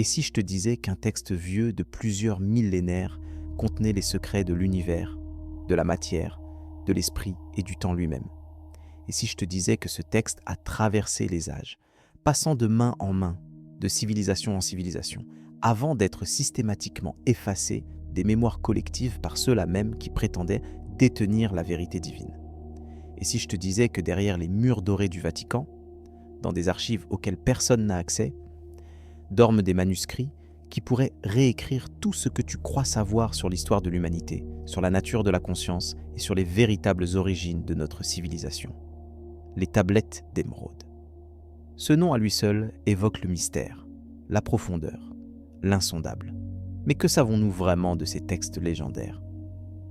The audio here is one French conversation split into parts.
Et si je te disais qu'un texte vieux de plusieurs millénaires contenait les secrets de l'univers, de la matière, de l'esprit et du temps lui-même? Et si je te disais que ce texte a traversé les âges, passant de main en main, de civilisation en civilisation, avant d'être systématiquement effacé des mémoires collectives par ceux-là même qui prétendaient détenir la vérité divine? Et si je te disais que derrière les murs dorés du Vatican, dans des archives auxquelles personne n'a accès, dorment des manuscrits qui pourraient réécrire tout ce que tu crois savoir sur l'histoire de l'humanité, sur la nature de la conscience et sur les véritables origines de notre civilisation. Les tablettes d'émeraude. Ce nom à lui seul évoque le mystère, la profondeur, l'insondable. Mais que savons-nous vraiment de ces textes légendaires?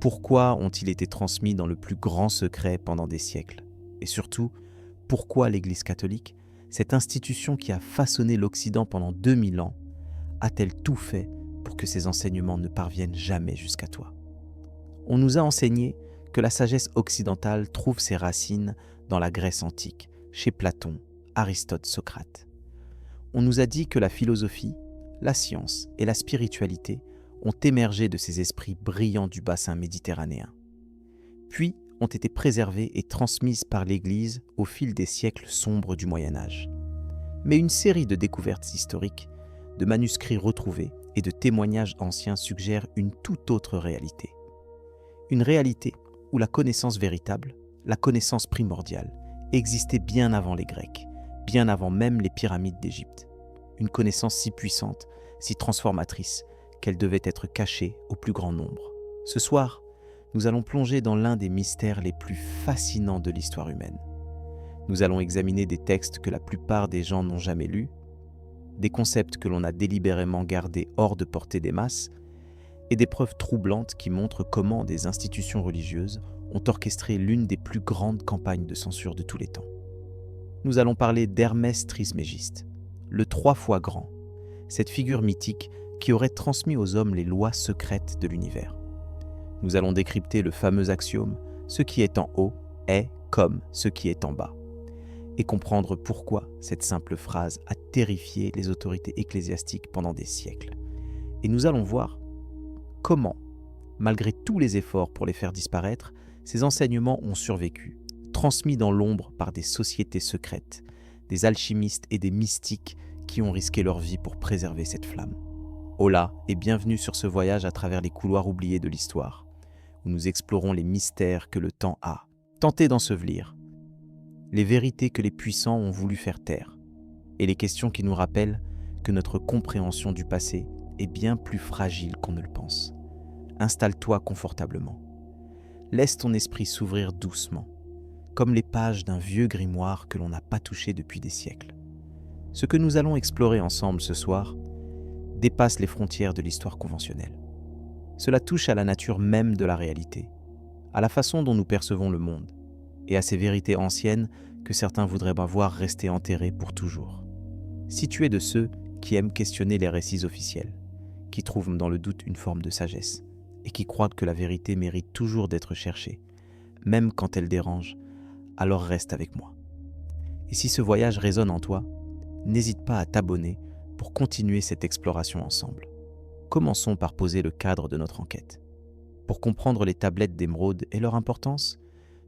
Pourquoi ont-ils été transmis dans le plus grand secret pendant des siècles? Et surtout, pourquoi l'Église catholique, cette institution qui a façonné l'Occident pendant 2000 ans, a-t-elle tout fait pour que ces enseignements ne parviennent jamais jusqu'à toi? On nous a enseigné que la sagesse occidentale trouve ses racines dans la Grèce antique, chez Platon, Aristote, Socrate. On nous a dit que la philosophie, la science et la spiritualité ont émergé de ces esprits brillants du bassin méditerranéen, puis ont été préservées et transmises par l'Église au fil des siècles sombres du Moyen-Âge. Mais une série de découvertes historiques, de manuscrits retrouvés et de témoignages anciens suggèrent une toute autre réalité. Une réalité où la connaissance véritable, la connaissance primordiale, existait bien avant les Grecs, bien avant même les pyramides d'Égypte. Une connaissance si puissante, si transformatrice, qu'elle devait être cachée au plus grand nombre. Ce soir, nous allons plonger dans l'un des mystères les plus fascinants de l'histoire humaine. Nous allons examiner des textes que la plupart des gens n'ont jamais lus, des concepts que l'on a délibérément gardés hors de portée des masses, et des preuves troublantes qui montrent comment des institutions religieuses ont orchestré l'une des plus grandes campagnes de censure de tous les temps. Nous allons parler d'Hermès Trismégiste, le 3 fois grand, cette figure mythique qui aurait transmis aux hommes les lois secrètes de l'univers. Nous allons décrypter le fameux axiome « ce qui est en haut est comme ce qui est en bas » et comprendre pourquoi cette simple phrase a terrifié les autorités ecclésiastiques pendant des siècles. Et nous allons voir comment, malgré tous les efforts pour les faire disparaître, ces enseignements ont survécu, transmis dans l'ombre par des sociétés secrètes, des alchimistes et des mystiques qui ont risqué leur vie pour préserver cette flamme. Hola et bienvenue sur ce voyage à travers les couloirs oubliés de l'histoire, où nous explorons les mystères que le temps a tenté d'ensevelir, les vérités que les puissants ont voulu faire taire, et les questions qui nous rappellent que notre compréhension du passé est bien plus fragile qu'on ne le pense. Installe-toi confortablement. Laisse ton esprit s'ouvrir doucement, comme les pages d'un vieux grimoire que l'on n'a pas touché depuis des siècles. Ce que nous allons explorer ensemble ce soir dépasse les frontières de l'histoire conventionnelle. Cela touche à la nature même de la réalité, à la façon dont nous percevons le monde, et à ces vérités anciennes que certains voudraient voir rester enterrées pour toujours. Si tu es de ceux qui aiment questionner les récits officiels, qui trouvent dans le doute une forme de sagesse, et qui croient que la vérité mérite toujours d'être cherchée, même quand elle dérange, alors reste avec moi. Et si ce voyage résonne en toi, n'hésite pas à t'abonner pour continuer cette exploration ensemble. Commençons par poser le cadre de notre enquête. Pour comprendre les tablettes d'émeraude et leur importance,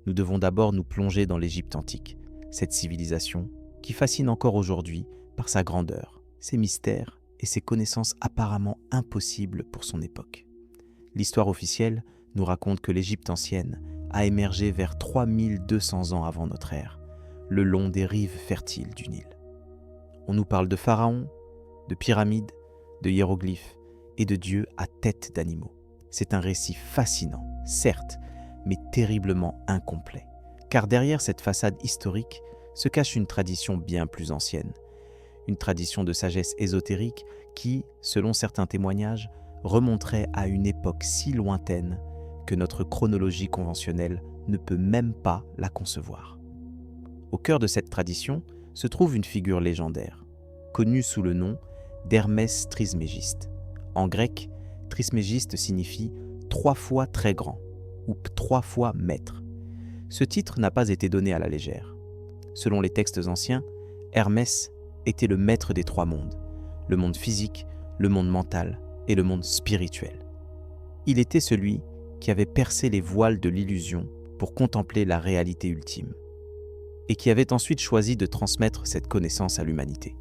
nous devons d'abord nous plonger dans l'Égypte antique, cette civilisation qui fascine encore aujourd'hui par sa grandeur, ses mystères et ses connaissances apparemment impossibles pour son époque. L'histoire officielle nous raconte que l'Égypte ancienne a émergé vers 3200 ans avant notre ère, le long des rives fertiles du Nil. On nous parle de pharaons, de pyramides, de hiéroglyphes et de dieux à tête d'animaux. C'est un récit fascinant, certes, mais terriblement incomplet. Car derrière cette façade historique se cache une tradition bien plus ancienne. Une tradition de sagesse ésotérique qui, selon certains témoignages, remonterait à une époque si lointaine que notre chronologie conventionnelle ne peut même pas la concevoir. Au cœur de cette tradition se trouve une figure légendaire, connue sous le nom d'Hermès Trismégiste. En grec, Trismégiste signifie « 3 fois très grand » ou « 3 fois maître ». Ce titre n'a pas été donné à la légère. Selon les textes anciens, Hermès était le maître des 3 mondes, le monde physique, le monde mental et le monde spirituel. Il était celui qui avait percé les voiles de l'illusion pour contempler la réalité ultime, et qui avait ensuite choisi de transmettre cette connaissance à l'humanité.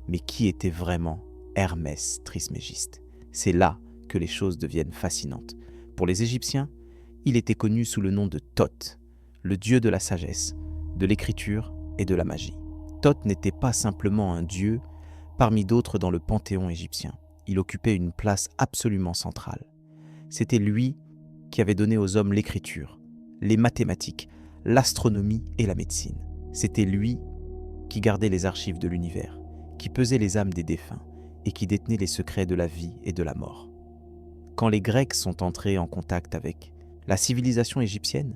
Mais qui était vraiment Hermès Trismégiste? C'est là que les choses deviennent fascinantes. Pour les Égyptiens, il était connu sous le nom de Thoth, le dieu de la sagesse, de l'écriture et de la magie. Thoth n'était pas simplement un dieu parmi d'autres dans le panthéon égyptien. Il occupait une place absolument centrale. C'était lui qui avait donné aux hommes l'écriture, les mathématiques, l'astronomie et la médecine. C'était lui qui gardait les archives de l'univers, qui pesait les âmes des défunts et qui détenait les secrets de la vie et de la mort. Quand les Grecs sont entrés en contact avec la civilisation égyptienne,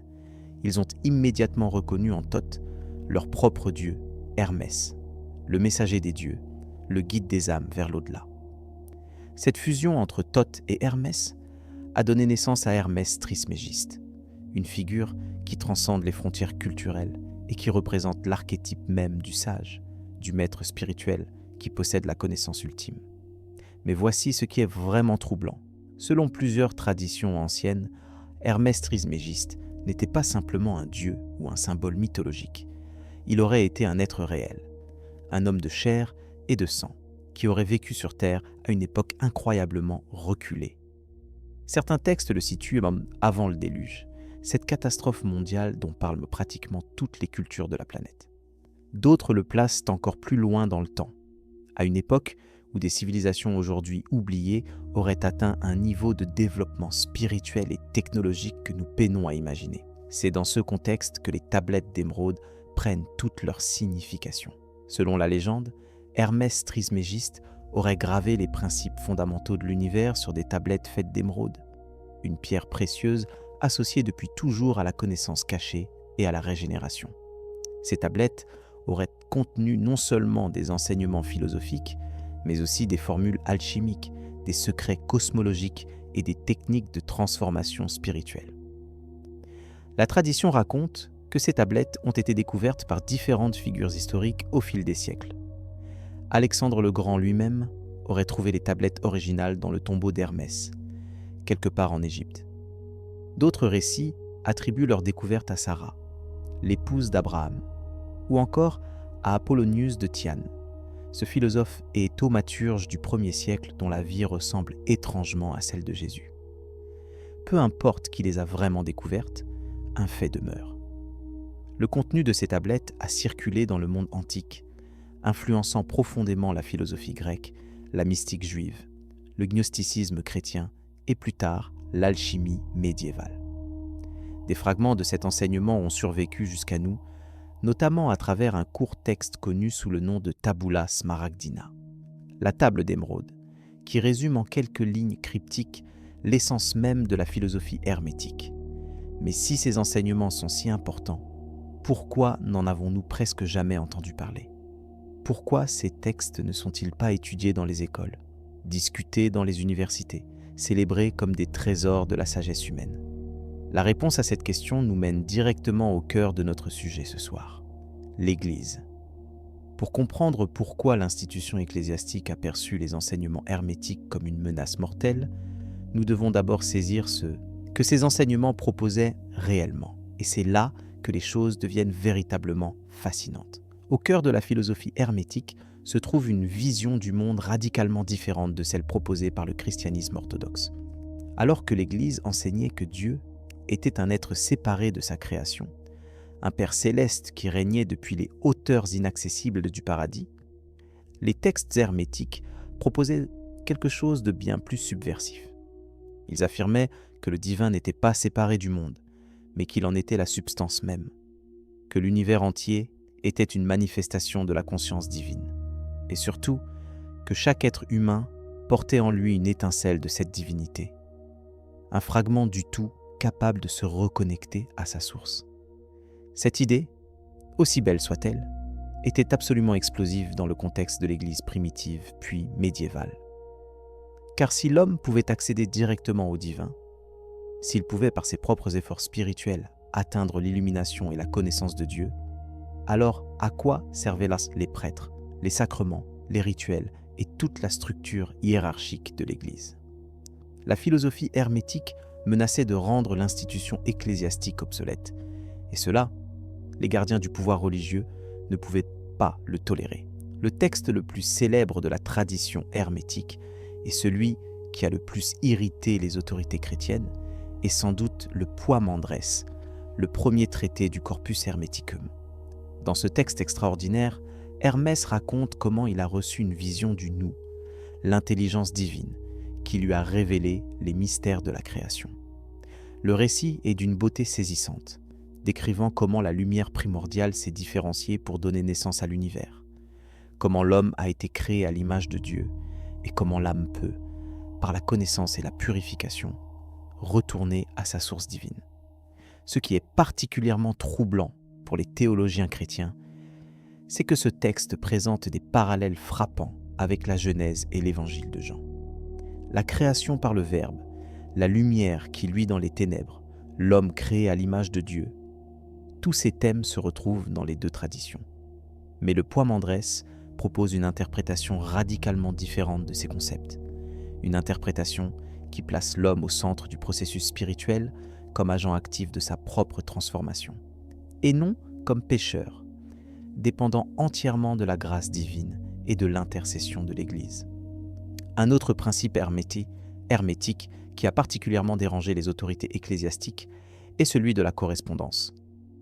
ils ont immédiatement reconnu en Thoth leur propre dieu, Hermès, le messager des dieux, le guide des âmes vers l'au-delà. Cette fusion entre Thoth et Hermès a donné naissance à Hermès Trismégiste, une figure qui transcende les frontières culturelles et qui représente l'archétype même du sage, du maître spirituel qui possède la connaissance ultime. Mais voici ce qui est vraiment troublant. Selon plusieurs traditions anciennes, Hermès Trismégiste n'était pas simplement un dieu ou un symbole mythologique. Il aurait été un être réel, un homme de chair et de sang, qui aurait vécu sur Terre à une époque incroyablement reculée. Certains textes le situent même avant le déluge, cette catastrophe mondiale dont parlent pratiquement toutes les cultures de la planète. D'autres le placent encore plus loin dans le temps, à une époque où des civilisations aujourd'hui oubliées auraient atteint un niveau de développement spirituel et technologique que nous peinons à imaginer. C'est dans ce contexte que les tablettes d'émeraude prennent toute leur signification. Selon la légende, Hermès Trismégiste aurait gravé les principes fondamentaux de l'univers sur des tablettes faites d'émeraude, une pierre précieuse associée depuis toujours à la connaissance cachée et à la régénération. Ces tablettes auraient contenu non seulement des enseignements philosophiques, mais aussi des formules alchimiques, des secrets cosmologiques et des techniques de transformation spirituelle. La tradition raconte que ces tablettes ont été découvertes par différentes figures historiques au fil des siècles. Alexandre le Grand lui-même aurait trouvé les tablettes originales dans le tombeau d'Hermès, quelque part en Égypte. D'autres récits attribuent leur découverte à Sarah, l'épouse d'Abraham, ou encore à Apollonius de Tyane, ce philosophe et thaumaturge du 1er siècle dont la vie ressemble étrangement à celle de Jésus. Peu importe qui les a vraiment découvertes, un fait demeure. Le contenu de ces tablettes a circulé dans le monde antique, influençant profondément la philosophie grecque, la mystique juive, le gnosticisme chrétien et plus tard l'alchimie médiévale. Des fragments de cet enseignement ont survécu jusqu'à nous, notamment à travers un court texte connu sous le nom de Tabula Smaragdina, la table d'émeraude, qui résume en quelques lignes cryptiques l'essence même de la philosophie hermétique. Mais si ces enseignements sont si importants, pourquoi n'en avons-nous presque jamais entendu parler? Pourquoi ces textes ne sont-ils pas étudiés dans les écoles, discutés dans les universités, célébrés comme des trésors de la sagesse humaine? La réponse à cette question nous mène directement au cœur de notre sujet ce soir, l'Église. Pour comprendre pourquoi l'institution ecclésiastique a perçu les enseignements hermétiques comme une menace mortelle, nous devons d'abord saisir ce que ces enseignements proposaient réellement. Et c'est là que les choses deviennent véritablement fascinantes. Au cœur de la philosophie hermétique se trouve une vision du monde radicalement différente de celle proposée par le christianisme orthodoxe. Alors que l'Église enseignait que Dieu était un être séparé de sa création, un Père céleste qui régnait depuis les hauteurs inaccessibles du paradis, les textes hermétiques proposaient quelque chose de bien plus subversif. Ils affirmaient que le divin n'était pas séparé du monde, mais qu'il en était la substance même, que l'univers entier était une manifestation de la conscience divine, et surtout que chaque être humain portait en lui une étincelle de cette divinité, un fragment du tout capable de se reconnecter à sa source. Cette idée, aussi belle soit-elle, était absolument explosive dans le contexte de l'Église primitive puis médiévale. Car si l'homme pouvait accéder directement au divin, s'il pouvait par ses propres efforts spirituels atteindre l'illumination et la connaissance de Dieu, alors à quoi servaient les prêtres, les sacrements, les rituels et toute la structure hiérarchique de l'Église. La philosophie hermétique menaçait de rendre l'institution ecclésiastique obsolète, et cela, les gardiens du pouvoir religieux ne pouvaient pas le tolérer. Le texte le plus célèbre de la tradition hermétique et celui qui a le plus irrité les autorités chrétiennes est sans doute le Poimandresse, le premier traité du Corpus Hermeticum. Dans ce texte extraordinaire, Hermès raconte comment il a reçu une vision du nous, l'intelligence divine, qui lui a révélé les mystères de la création. Le récit est d'une beauté saisissante, décrivant comment la lumière primordiale s'est différenciée pour donner naissance à l'univers, comment l'homme a été créé à l'image de Dieu et comment l'âme peut, par la connaissance et la purification, retourner à sa source divine. Ce qui est particulièrement troublant pour les théologiens chrétiens, c'est que ce texte présente des parallèles frappants avec la Genèse et l'Évangile de Jean. La création par le Verbe, la lumière qui luit dans les ténèbres, l'homme créé à l'image de Dieu, tous ces thèmes se retrouvent dans les deux traditions. Mais le Poimandresse propose une interprétation radicalement différente de ces concepts. Une interprétation qui place l'homme au centre du processus spirituel comme agent actif de sa propre transformation, et non comme pécheur, dépendant entièrement de la grâce divine et de l'intercession de l'Église. Un autre principe hermétique qui a particulièrement dérangé les autorités ecclésiastiques est celui de la correspondance,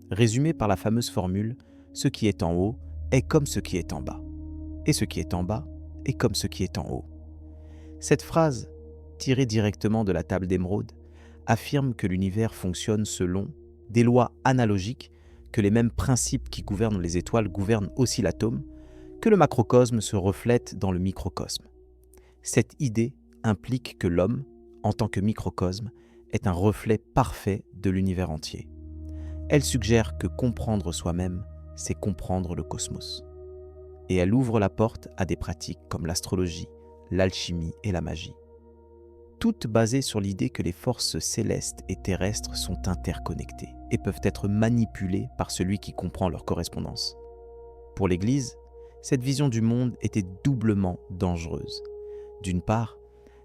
résumé par la fameuse formule « ce qui est en haut est comme ce qui est en bas, et ce qui est en bas est comme ce qui est en haut ». Cette phrase, tirée directement de la table d'émeraude, affirme que l'univers fonctionne selon des lois analogiques, que les mêmes principes qui gouvernent les étoiles gouvernent aussi l'atome, que le macrocosme se reflète dans le microcosme. Cette idée implique que l'homme, en tant que microcosme, est un reflet parfait de l'univers entier. Elle suggère que comprendre soi-même, c'est comprendre le cosmos. Et elle ouvre la porte à des pratiques comme l'astrologie, l'alchimie et la magie. Toutes basées sur l'idée que les forces célestes et terrestres sont interconnectées et peuvent être manipulées par celui qui comprend leur correspondance. Pour l'Église, cette vision du monde était doublement dangereuse. D'une part,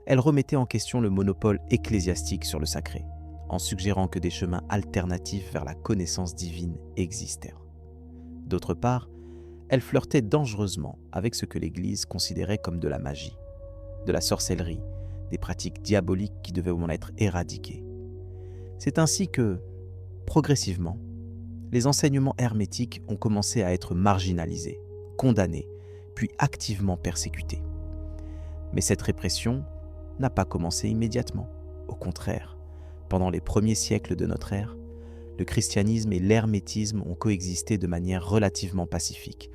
elle remettait en question le monopole ecclésiastique sur le sacré, en suggérant que des chemins alternatifs vers la connaissance divine existèrent. D'autre part, elle flirtait dangereusement avec ce que l'Église considérait comme de la magie, de la sorcellerie, des pratiques diaboliques qui devaient en être éradiquées. C'est ainsi que, progressivement, les enseignements hermétiques ont commencé à être marginalisés, condamnés, puis activement persécutés. Mais cette répression n'a pas commencé immédiatement. Au contraire, pendant les premiers siècles de notre ère, le christianisme et l'hermétisme ont coexisté de manière relativement pacifique,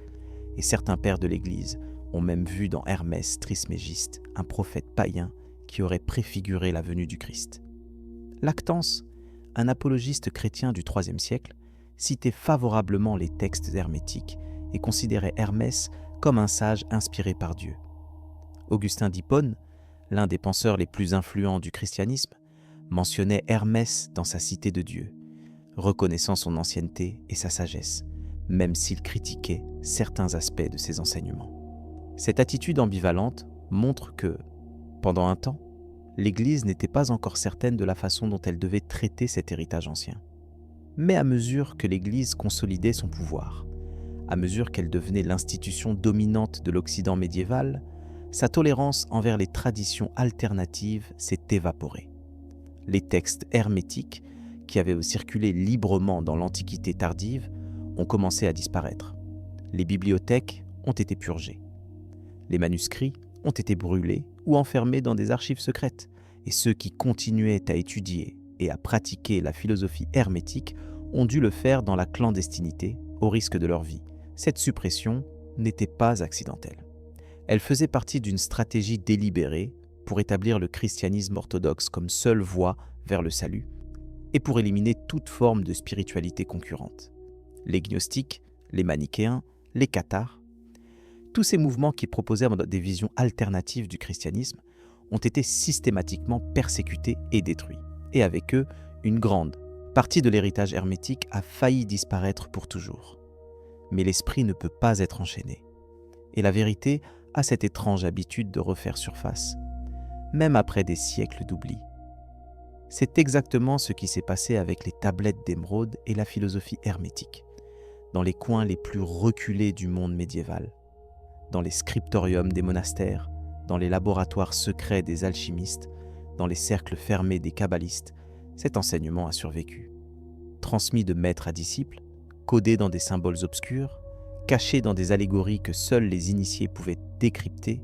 et certains pères de l'Église ont même vu dans Hermès Trismégiste un prophète païen qui aurait préfiguré la venue du Christ. Lactance, un apologiste chrétien du IIIe siècle, citait favorablement les textes hermétiques et considérait Hermès comme un sage inspiré par Dieu. Augustin d'Hippone, l'un des penseurs les plus influents du christianisme, mentionnait Hermès dans sa Cité de Dieu, reconnaissant son ancienneté et sa sagesse, même s'il critiquait certains aspects de ses enseignements. Cette attitude ambivalente montre que, pendant un temps, l'Église n'était pas encore certaine de la façon dont elle devait traiter cet héritage ancien. Mais à mesure que l'Église consolidait son pouvoir, à mesure qu'elle devenait l'institution dominante de l'Occident médiéval, sa tolérance envers les traditions alternatives s'est évaporée. Les textes hermétiques, qui avaient circulé librement dans l'Antiquité tardive, ont commencé à disparaître. Les bibliothèques ont été purgées. Les manuscrits ont été brûlés ou enfermés dans des archives secrètes, et ceux qui continuaient à étudier et à pratiquer la philosophie hermétique ont dû le faire dans la clandestinité, au risque de leur vie. Cette suppression n'était pas accidentelle. Elle faisait partie d'une stratégie délibérée pour établir le christianisme orthodoxe comme seule voie vers le salut et pour éliminer toute forme de spiritualité concurrente. Les gnostiques, les manichéens, les cathares, tous ces mouvements qui proposaient des visions alternatives du christianisme ont été systématiquement persécutés et détruits. Et avec eux, une grande partie de l'héritage hermétique a failli disparaître pour toujours. Mais l'esprit ne peut pas être enchaîné. Et la vérité a cette étrange habitude de refaire surface, même après des siècles d'oubli. C'est exactement ce qui s'est passé avec les tablettes d'émeraude et la philosophie hermétique, dans les coins les plus reculés du monde médiéval, dans les scriptoriums des monastères, dans les laboratoires secrets des alchimistes, dans les cercles fermés des kabbalistes. Cet enseignement a survécu. Transmis de maître à disciple, codé dans des symboles obscurs, caché dans des allégories que seuls les initiés pouvaient décrypter,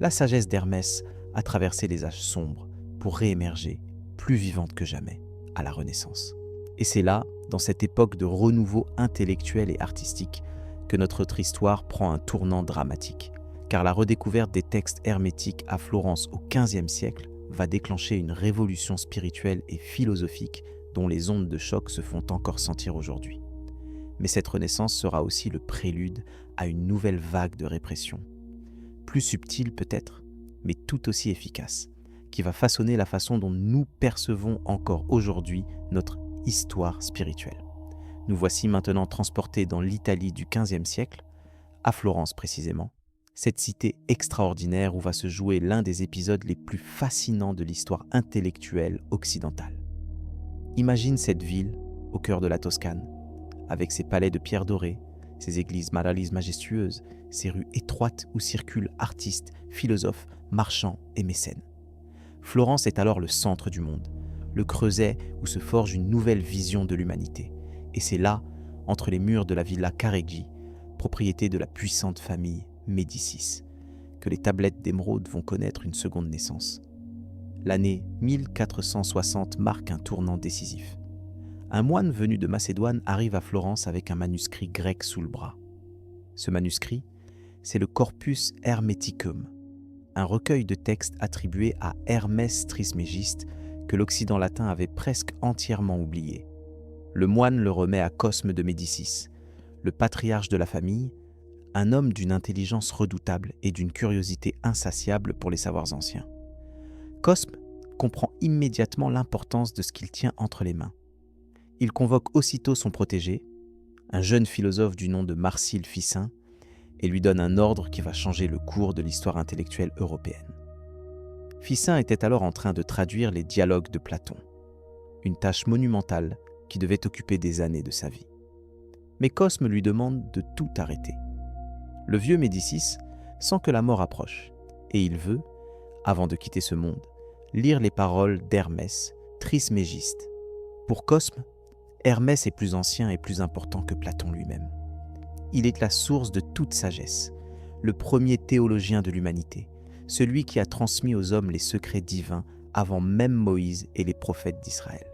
la sagesse d'Hermès a traversé les âges sombres pour réémerger, plus vivante que jamais, à la Renaissance. Et c'est là, dans cette époque de renouveau intellectuel et artistique, que notre histoire prend un tournant dramatique, car la redécouverte des textes hermétiques à Florence au XVe siècle va déclencher une révolution spirituelle et philosophique dont les ondes de choc se font encore sentir aujourd'hui. Mais cette renaissance sera aussi le prélude à une nouvelle vague de répression, plus subtile peut-être, mais tout aussi efficace, qui va façonner la façon dont nous percevons encore aujourd'hui notre histoire spirituelle. Nous voici maintenant transportés dans l'Italie du XVe siècle, à Florence précisément, cette cité extraordinaire où va se jouer l'un des épisodes les plus fascinants de l'histoire intellectuelle occidentale. Imagine cette ville au cœur de la Toscane, avec ses palais de pierre dorée, ses églises majestueuses, ses rues étroites où circulent artistes, philosophes, marchands et mécènes. Florence est alors le centre du monde, le creuset où se forge une nouvelle vision de l'humanité. Et c'est là, entre les murs de la villa Careggi, propriété de la puissante famille Médicis, que les tablettes d'émeraude vont connaître une seconde naissance. L'année 1460 marque un tournant décisif. Un moine venu de Macédoine arrive à Florence avec un manuscrit grec sous le bras. Ce manuscrit, c'est le Corpus Hermeticum, un recueil de textes attribué à Hermès Trismégiste que l'Occident latin avait presque entièrement oublié. Le moine le remet à Cosme de Médicis, le patriarche de la famille, un homme d'une intelligence redoutable et d'une curiosité insatiable pour les savoirs anciens. Cosme comprend immédiatement l'importance de ce qu'il tient entre les mains. Il convoque aussitôt son protégé, un jeune philosophe du nom de Marsile Ficin, et lui donne un ordre qui va changer le cours de l'histoire intellectuelle européenne. Ficin était alors en train de traduire les dialogues de Platon, une tâche monumentale qui devait occuper des années de sa vie. Mais Cosme lui demande de tout arrêter. Le vieux Médicis sent que la mort approche, et il veut, avant de quitter ce monde, lire les paroles d'Hermès, Trismégiste. Pour Cosme, Hermès est plus ancien et plus important que Platon lui-même. Il est la source de toute sagesse, le premier théologien de l'humanité, celui qui a transmis aux hommes les secrets divins avant même Moïse et les prophètes d'Israël.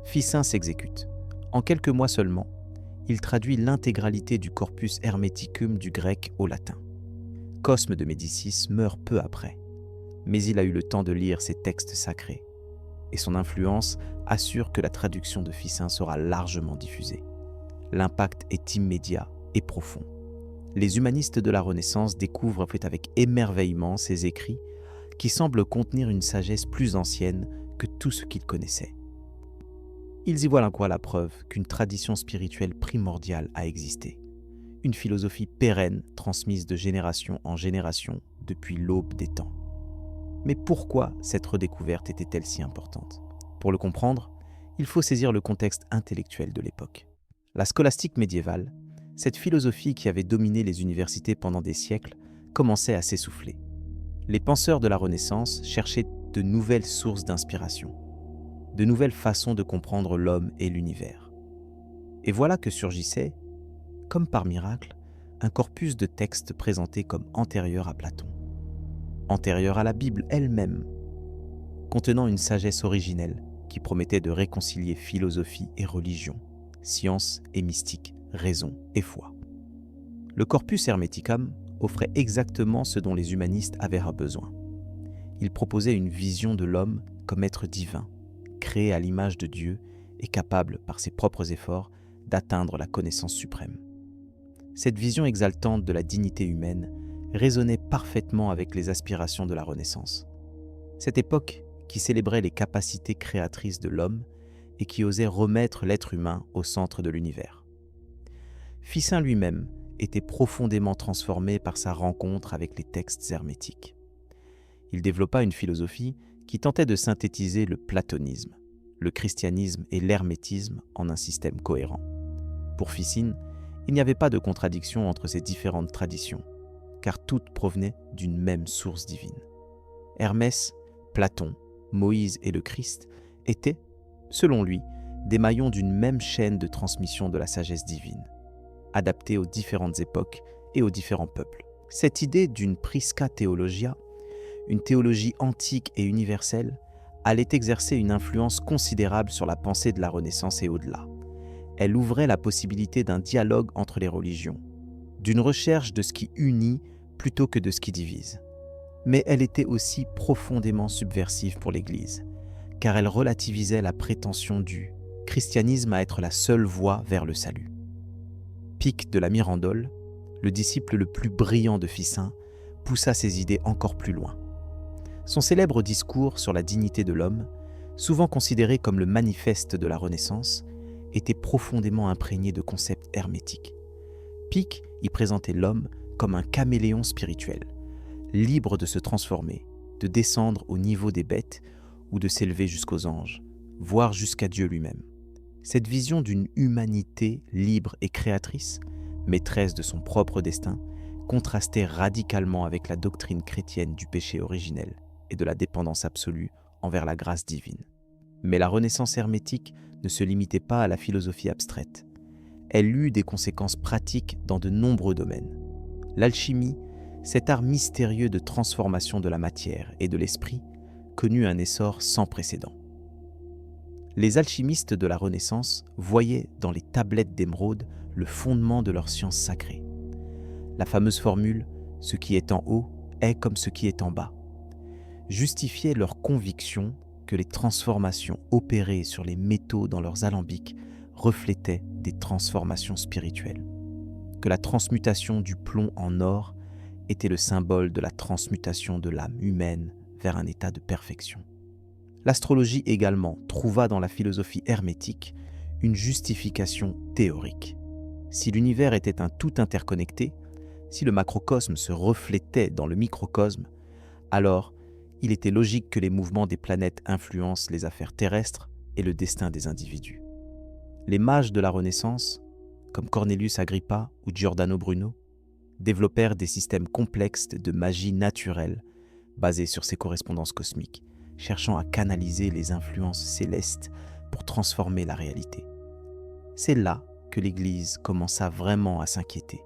Ficin s'exécute. En quelques mois seulement, il traduit l'intégralité du Corpus Hermeticum du grec au latin. Cosme de Médicis meurt peu après, mais il a eu le temps de lire ces textes sacrés, et son influence assure que la traduction de Ficin sera largement diffusée. L'impact est immédiat et profond. Les humanistes de la Renaissance découvrent avec émerveillement ces écrits qui semblent contenir une sagesse plus ancienne que tout ce qu'ils connaissaient. Ils y voient en quoi la preuve qu'une tradition spirituelle primordiale a existé, une philosophie pérenne transmise de génération en génération depuis l'aube des temps. Mais pourquoi cette redécouverte était-elle si importante ? Pour le comprendre, il faut saisir le contexte intellectuel de l'époque. La scolastique médiévale, cette philosophie qui avait dominé les universités pendant des siècles, commençait à s'essouffler. Les penseurs de la Renaissance cherchaient de nouvelles sources d'inspiration, de nouvelles façons de comprendre l'homme et l'univers. Et voilà que surgissait, comme par miracle, un corpus de textes présentés comme antérieurs à Platon, antérieurs à la Bible elle-même, contenant une sagesse originelle qui promettait de réconcilier philosophie et religion, science et mystique, raison et foi. Le Corpus Hermeticum offrait exactement ce dont les humanistes avaient besoin. Il proposait une vision de l'homme comme être divin, créé à l'image de Dieu et capable, par ses propres efforts, d'atteindre la connaissance suprême. Cette vision exaltante de la dignité humaine résonnait parfaitement avec les aspirations de la Renaissance. Cette époque qui célébrait les capacités créatrices de l'homme et qui osait remettre l'être humain au centre de l'univers. Ficin lui-même était profondément transformé par sa rencontre avec les textes hermétiques. Il développa une philosophie qui tentait de synthétiser le platonisme, le christianisme et l'hermétisme en un système cohérent. Pour Ficine, il n'y avait pas de contradiction entre ces différentes traditions, car toutes provenaient d'une même source divine. Hermès, Platon, Moïse et le Christ étaient, selon lui, des maillons d'une même chaîne de transmission de la sagesse divine, adaptée aux différentes époques et aux différents peuples. Cette idée d'une prisca theologia, une théologie antique et universelle, allait exercer une influence considérable sur la pensée de la Renaissance et au-delà. Elle ouvrait la possibilité d'un dialogue entre les religions, d'une recherche de ce qui unit plutôt que de ce qui divise. Mais elle était aussi profondément subversive pour l'Église, car elle relativisait la prétention du christianisme à être la seule voie vers le salut. Pic de la Mirandole, le disciple le plus brillant de Ficin, poussa ses idées encore plus loin. Son célèbre discours sur la dignité de l'homme, souvent considéré comme le manifeste de la Renaissance, était profondément imprégné de concepts hermétiques. Pic y présentait l'homme comme un caméléon spirituel, libre de se transformer, de descendre au niveau des bêtes ou de s'élever jusqu'aux anges, voire jusqu'à Dieu lui-même. Cette vision d'une humanité libre et créatrice, maîtresse de son propre destin, contrastait radicalement avec la doctrine chrétienne du péché originel et de la dépendance absolue envers la grâce divine. Mais la Renaissance hermétique ne se limitait pas à la philosophie abstraite. Elle eut des conséquences pratiques dans de nombreux domaines. L'alchimie, cet art mystérieux de transformation de la matière et de l'esprit, connut un essor sans précédent. Les alchimistes de la Renaissance voyaient dans les tablettes d'émeraude le fondement de leur science sacrée. La fameuse formule « ce qui est en haut est comme ce qui est en bas » justifiait leur conviction que les transformations opérées sur les métaux dans leurs alambics reflétaient des transformations spirituelles, que la transmutation du plomb en or était le symbole de la transmutation de l'âme humaine vers un état de perfection. L'astrologie également trouva dans la philosophie hermétique une justification théorique. Si l'univers était un tout interconnecté, si le macrocosme se reflétait dans le microcosme, alors il était logique que les mouvements des planètes influencent les affaires terrestres et le destin des individus. Les mages de la Renaissance, comme Cornelius Agrippa ou Giordano Bruno, développèrent des systèmes complexes de magie naturelle basés sur ces correspondances cosmiques, cherchant à canaliser les influences célestes pour transformer la réalité. C'est là que l'Église commença vraiment à s'inquiéter,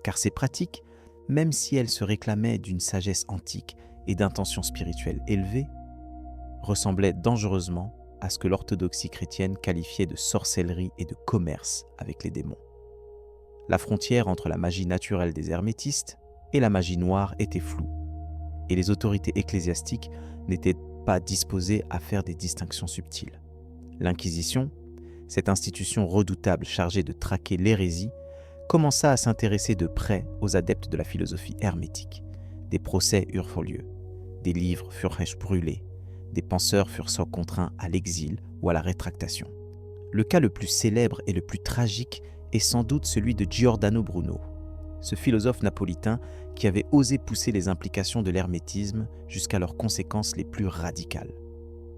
car ces pratiques, même si elles se réclamaient d'une sagesse antique et d'intentions spirituelles élevées, ressemblaient dangereusement à ce que l'orthodoxie chrétienne qualifiait de sorcellerie et de commerce avec les démons. La frontière entre la magie naturelle des hermétistes et la magie noire était floue, et les autorités ecclésiastiques n'étaient pas disposées à faire des distinctions subtiles. L'Inquisition, cette institution redoutable chargée de traquer l'hérésie, commença à s'intéresser de près aux adeptes de la philosophie hermétique. Des procès eurent lieu, des livres furent brûlés, des penseurs furent soit contraints à l'exil ou à la rétractation. Le cas le plus célèbre et le plus tragique est sans doute celui de Giordano Bruno, ce philosophe napolitain qui avait osé pousser les implications de l'hermétisme jusqu'à leurs conséquences les plus radicales.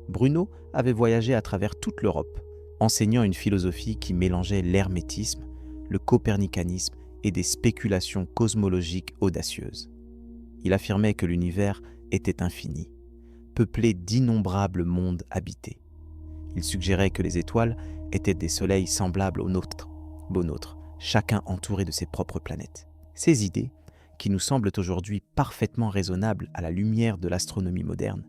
Bruno avait voyagé à travers toute l'Europe, enseignant une philosophie qui mélangeait l'hermétisme, le copernicanisme et des spéculations cosmologiques audacieuses. Il affirmait que l'univers était infini, peuplé d'innombrables mondes habités. Il suggérait que les étoiles étaient des soleils semblables aux nôtres, chacun entouré de ses propres planètes. Ces idées, qui nous semblent aujourd'hui parfaitement raisonnables à la lumière de l'astronomie moderne,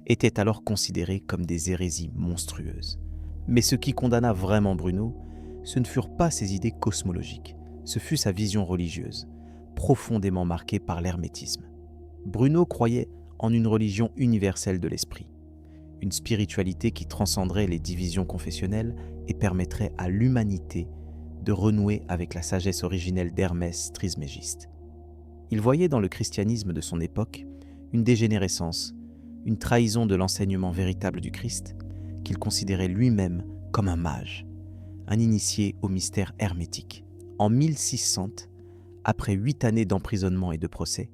étaient alors considérées comme des hérésies monstrueuses. Mais ce qui condamna vraiment Bruno, ce ne furent pas ses idées cosmologiques, ce fut sa vision religieuse, profondément marquée par l'hermétisme. Bruno croyait en une religion universelle de l'esprit, une spiritualité qui transcenderait les divisions confessionnelles et permettrait à l'humanité de renouer avec la sagesse originelle d'Hermès Trismégiste. Il voyait dans le christianisme de son époque une dégénérescence, une trahison de l'enseignement véritable du Christ, qu'il considérait lui-même comme un mage, un initié au mystère hermétique. En 1600, après 8 années d'emprisonnement et de procès,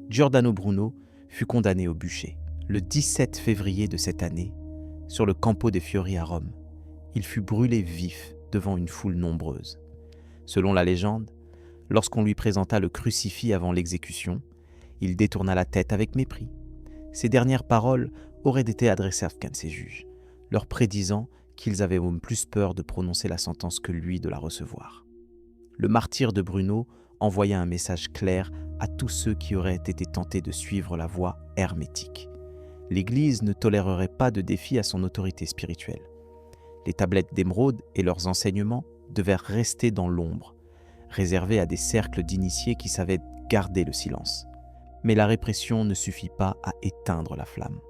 Giordano Bruno fut condamné au bûcher. Le 17 février de cette année, sur le Campo dei Fiori à Rome, il fut brûlé vif devant une foule nombreuse. Selon la légende, lorsqu'on lui présenta le crucifix avant l'exécution, il détourna la tête avec mépris. Ses dernières paroles auraient été adressées à aucun de ses juges, leur prédisant qu'ils avaient même plus peur de prononcer la sentence que lui de la recevoir. Le martyre de Bruno envoya un message clair à tous ceux qui auraient été tentés de suivre la voie hermétique. L'Église ne tolérerait pas de défi à son autorité spirituelle. Les tablettes d'émeraude et leurs enseignements devaient rester dans l'ombre, réservés à des cercles d'initiés qui savaient garder le silence. Mais la répression ne suffit pas à éteindre la flamme,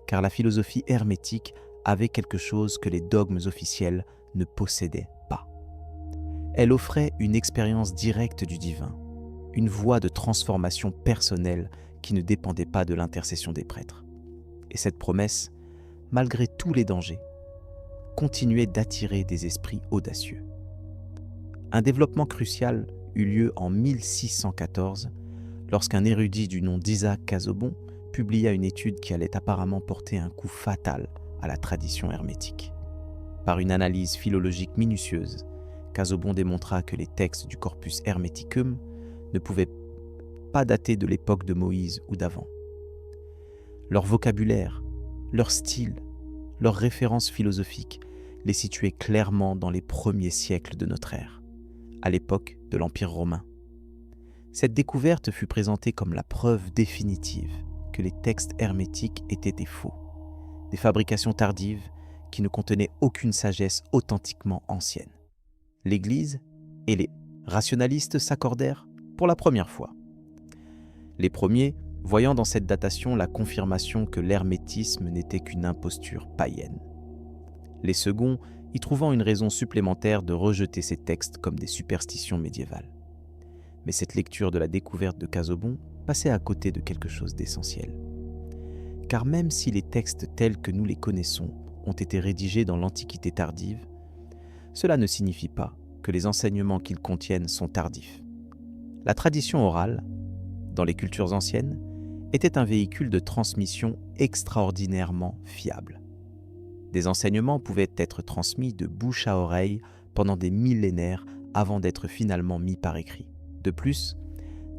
car la philosophie hermétique avait quelque chose que les dogmes officiels ne possédaient pas. Elle offrait une expérience directe du divin, une voie de transformation personnelle qui ne dépendait pas de l'intercession des prêtres. Et cette promesse, malgré tous les dangers, continuait d'attirer des esprits audacieux. Un développement crucial eut lieu en 1614, lorsqu'un érudit du nom d'Isaac Casaubon publia une étude qui allait apparemment porter un coup fatal à la tradition hermétique. Par une analyse philologique minutieuse, Casaubon démontra que les textes du Corpus Hermeticum ne pouvaient pas dater de l'époque de Moïse ou d'avant. Leur vocabulaire, leur style, leurs références philosophiques les situaient clairement dans les premiers siècles de notre ère, à l'époque de l'Empire romain. Cette découverte fut présentée comme la preuve définitive que les textes hermétiques étaient des faux, des fabrications tardives qui ne contenaient aucune sagesse authentiquement ancienne. L'Église et les rationalistes s'accordèrent pour la première fois. Les premiers, voyant dans cette datation la confirmation que l'hermétisme n'était qu'une imposture païenne. Les seconds y trouvant une raison supplémentaire de rejeter ces textes comme des superstitions médiévales. Mais cette lecture de la découverte de Casaubon passait à côté de quelque chose d'essentiel. Car même si les textes tels que nous les connaissons ont été rédigés dans l'Antiquité tardive, cela ne signifie pas que les enseignements qu'ils contiennent sont tardifs. La tradition orale, dans les cultures anciennes, était un véhicule de transmission extraordinairement fiable. Des enseignements pouvaient être transmis de bouche à oreille pendant des millénaires avant d'être finalement mis par écrit. De plus,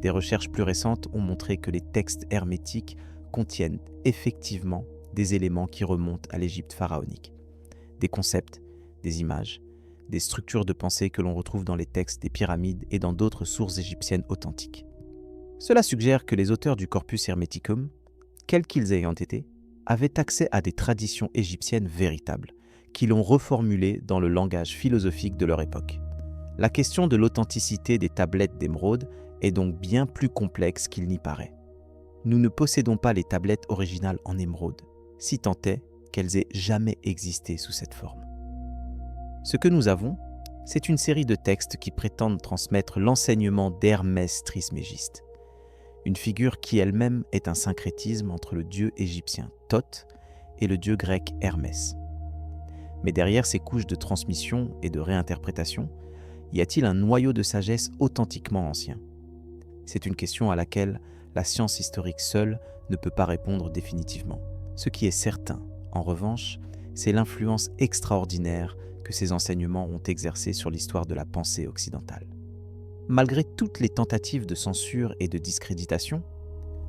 des recherches plus récentes ont montré que les textes hermétiques contiennent effectivement des éléments qui remontent à l'Égypte pharaonique, des concepts, des images, des structures de pensée que l'on retrouve dans les textes des pyramides et dans d'autres sources égyptiennes authentiques. Cela suggère que les auteurs du Corpus Hermeticum, quels qu'ils aient été, avaient accès à des traditions égyptiennes véritables, qui l'ont reformulé dans le langage philosophique de leur époque. La question de l'authenticité des tablettes d'émeraude est donc bien plus complexe qu'il n'y paraît. Nous ne possédons pas les tablettes originales en émeraude, si tant est qu'elles aient jamais existé sous cette forme. Ce que nous avons, c'est une série de textes qui prétendent transmettre l'enseignement d'Hermès Trismégiste, une figure qui elle-même est un syncrétisme entre le dieu égyptien Thoth et le dieu grec Hermès. Mais derrière ces couches de transmission et de réinterprétation, y a-t-il un noyau de sagesse authentiquement ancien ? C'est une question à laquelle la science historique seule ne peut pas répondre définitivement. Ce qui est certain, en revanche, c'est l'influence extraordinaire que ces enseignements ont exercée sur l'histoire de la pensée occidentale. Malgré toutes les tentatives de censure et de discréditation,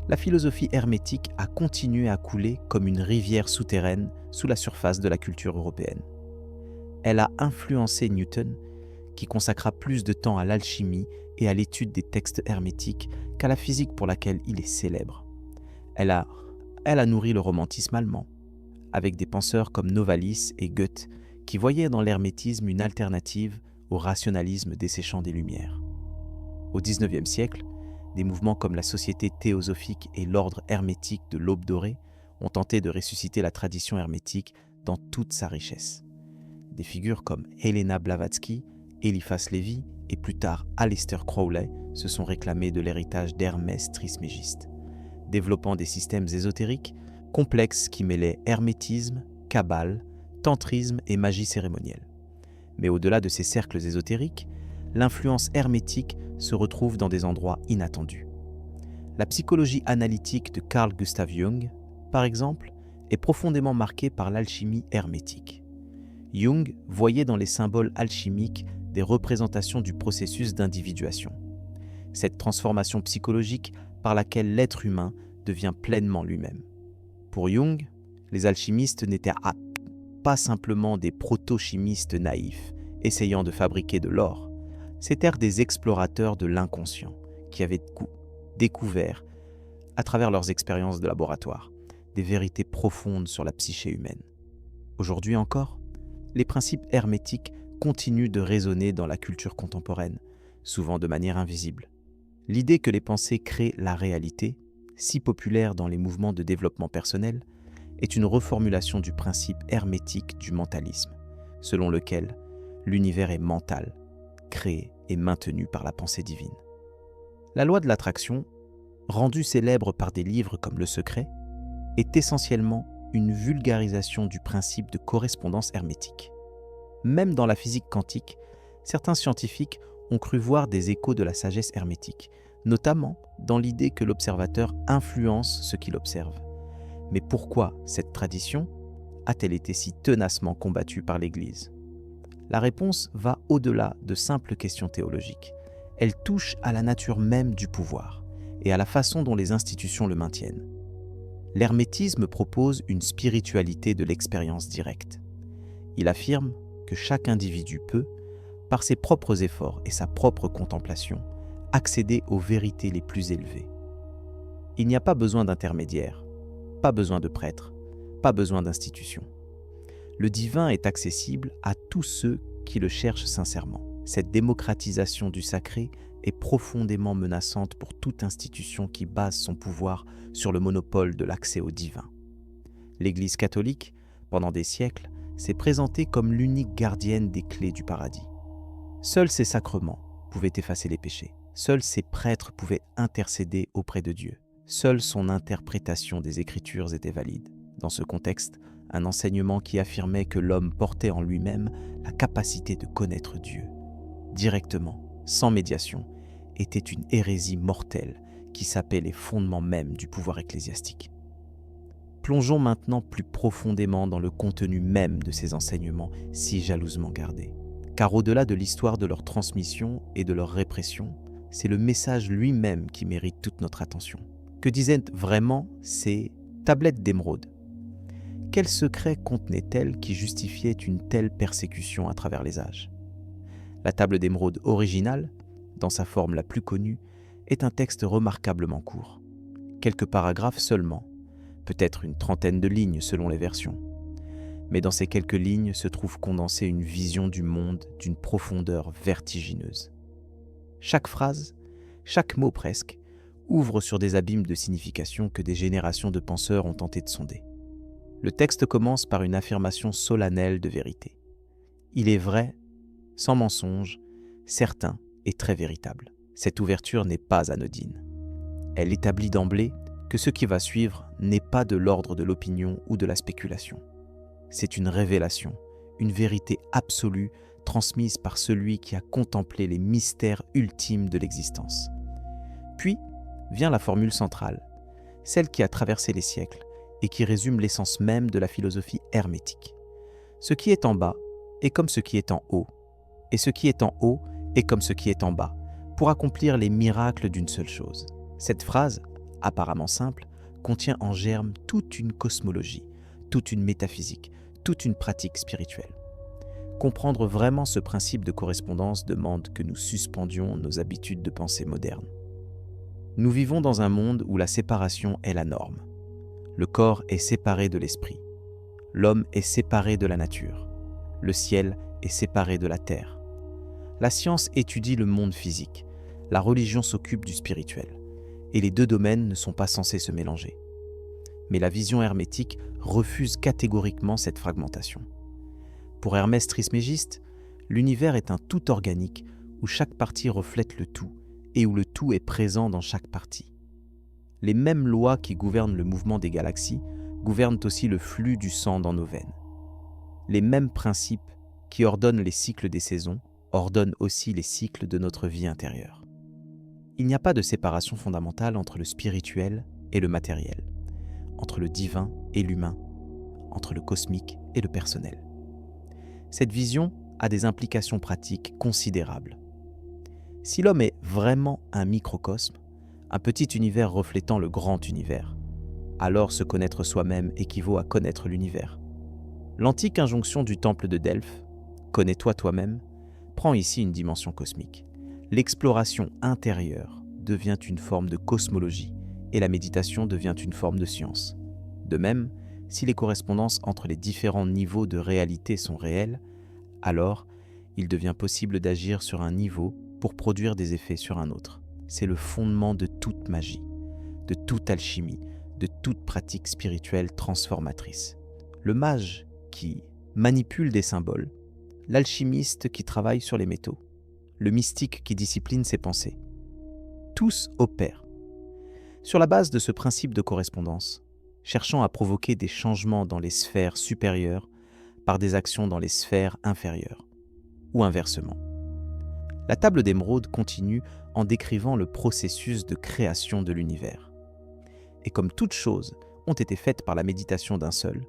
la philosophie hermétique a continué à couler comme une rivière souterraine sous la surface de la culture européenne. Elle a influencé Newton, qui consacra plus de temps à l'alchimie et à l'étude des textes hermétiques qu'à la physique pour laquelle il est célèbre. Elle a nourri le romantisme allemand, avec des penseurs comme Novalis et Goethe, qui voyaient dans l'hermétisme une alternative au rationalisme desséchant des Lumières. Au XIXe siècle, des mouvements comme la Société théosophique et l'Ordre hermétique de l'Aube dorée ont tenté de ressusciter la tradition hermétique dans toute sa richesse. Des figures comme Helena Blavatsky, Eliphas Lévi et plus tard Aleister Crowley se sont réclamés de l'héritage d'Hermès Trismégiste, développant des systèmes ésotériques complexes qui mêlaient hermétisme, kabbale, tantrisme et magie cérémonielle. Mais au-delà de ces cercles ésotériques, l'influence hermétique se retrouvent dans des endroits inattendus. La psychologie analytique de Carl Gustav Jung, par exemple, est profondément marquée par l'alchimie hermétique. Jung voyait dans les symboles alchimiques des représentations du processus d'individuation. Cette transformation psychologique par laquelle l'être humain devient pleinement lui-même. Pour Jung, les alchimistes n'étaient pas simplement des proto-chimistes naïfs, essayant de fabriquer de l'or. C'étaient des explorateurs de l'inconscient, qui avaient découvert, à travers leurs expériences de laboratoire, des vérités profondes sur la psyché humaine. Aujourd'hui encore, les principes hermétiques continuent de résonner dans la culture contemporaine, souvent de manière invisible. L'idée que les pensées créent la réalité, si populaire dans les mouvements de développement personnel, est une reformulation du principe hermétique du mentalisme, selon lequel l'univers est mental, créé et maintenu par la pensée divine. La loi de l'attraction, rendue célèbre par des livres comme Le Secret, est essentiellement une vulgarisation du principe de correspondance hermétique. Même dans la physique quantique, certains scientifiques ont cru voir des échos de la sagesse hermétique, notamment dans l'idée que l'observateur influence ce qu'il observe. Mais pourquoi cette tradition a-t-elle été si tenacement combattue par l'Église ? La réponse va au-delà de simples questions théologiques. Elle touche à la nature même du pouvoir et à la façon dont les institutions le maintiennent. L'hermétisme propose une spiritualité de l'expérience directe. Il affirme que chaque individu peut, par ses propres efforts et sa propre contemplation, accéder aux vérités les plus élevées. Il n'y a pas besoin d'intermédiaire, pas besoin de prêtre, pas besoin d'institution. Le divin est accessible à tous ceux qui le cherchent sincèrement. Cette démocratisation du sacré est profondément menaçante pour toute institution qui base son pouvoir sur le monopole de l'accès au divin. L'Église catholique, pendant des siècles, s'est présentée comme l'unique gardienne des clés du paradis. Seuls ses sacrements pouvaient effacer les péchés. Seuls ses prêtres pouvaient intercéder auprès de Dieu. Seule son interprétation des Écritures était valide. Dans ce contexte, un enseignement qui affirmait que l'homme portait en lui-même la capacité de connaître Dieu, directement, sans médiation, était une hérésie mortelle qui sapait les fondements même du pouvoir ecclésiastique. Plongeons maintenant plus profondément dans le contenu même de ces enseignements si jalousement gardés. Car au-delà de l'histoire de leur transmission et de leur répression, c'est le message lui-même qui mérite toute notre attention. Que disaient vraiment ces tablettes d'émeraude ? Quel secret contenaient-elles qui justifiait une telle persécution à travers les âges ? La table d'émeraude originale, dans sa forme la plus connue, est un texte remarquablement court. Quelques paragraphes seulement, peut-être une trentaine de lignes selon les versions. Mais dans ces quelques lignes se trouve condensée une vision du monde d'une profondeur vertigineuse. Chaque phrase, chaque mot presque, ouvre sur des abîmes de signification que des générations de penseurs ont tenté de sonder. Le texte commence par une affirmation solennelle de vérité. Il est vrai, sans mensonge, certain et très véritable. Cette ouverture n'est pas anodine. Elle établit d'emblée que ce qui va suivre n'est pas de l'ordre de l'opinion ou de la spéculation. C'est une révélation, une vérité absolue transmise par celui qui a contemplé les mystères ultimes de l'existence. Puis vient la formule centrale, celle qui a traversé les siècles et qui résume l'essence même de la philosophie hermétique. Ce qui est en bas est comme ce qui est en haut, et ce qui est en haut est comme ce qui est en bas, pour accomplir les miracles d'une seule chose. Cette phrase, apparemment simple, contient en germe toute une cosmologie, toute une métaphysique, toute une pratique spirituelle. Comprendre vraiment ce principe de correspondance demande que nous suspendions nos habitudes de pensée modernes. Nous vivons dans un monde où la séparation est la norme. Le corps est séparé de l'esprit. L'homme est séparé de la nature. Le ciel est séparé de la terre. La science étudie le monde physique. La religion s'occupe du spirituel. Et les deux domaines ne sont pas censés se mélanger. Mais la vision hermétique refuse catégoriquement cette fragmentation. Pour Hermès Trismégiste, l'univers est un tout organique où chaque partie reflète le tout et où le tout est présent dans chaque partie. Les mêmes lois qui gouvernent le mouvement des galaxies gouvernent aussi le flux du sang dans nos veines. Les mêmes principes qui ordonnent les cycles des saisons ordonnent aussi les cycles de notre vie intérieure. Il n'y a pas de séparation fondamentale entre le spirituel et le matériel, entre le divin et l'humain, entre le cosmique et le personnel. Cette vision a des implications pratiques considérables. Si l'homme est vraiment un microcosme, un petit univers reflétant le grand univers, alors se connaître soi-même équivaut à connaître l'univers. L'antique injonction du temple de Delphes, « Connais-toi toi-même », prend ici une dimension cosmique. L'exploration intérieure devient une forme de cosmologie et la méditation devient une forme de science. De même, si les correspondances entre les différents niveaux de réalité sont réelles, alors il devient possible d'agir sur un niveau pour produire des effets sur un autre. C'est le fondement de toute magie, de toute alchimie, de toute pratique spirituelle transformatrice. Le mage qui manipule des symboles, l'alchimiste qui travaille sur les métaux, le mystique qui discipline ses pensées. Tous opèrent sur la base de ce principe de correspondance, cherchant à provoquer des changements dans les sphères supérieures par des actions dans les sphères inférieures, ou inversement. La table d'émeraude continue en décrivant le processus de création de l'univers. Et comme toutes choses ont été faites par la méditation d'un seul,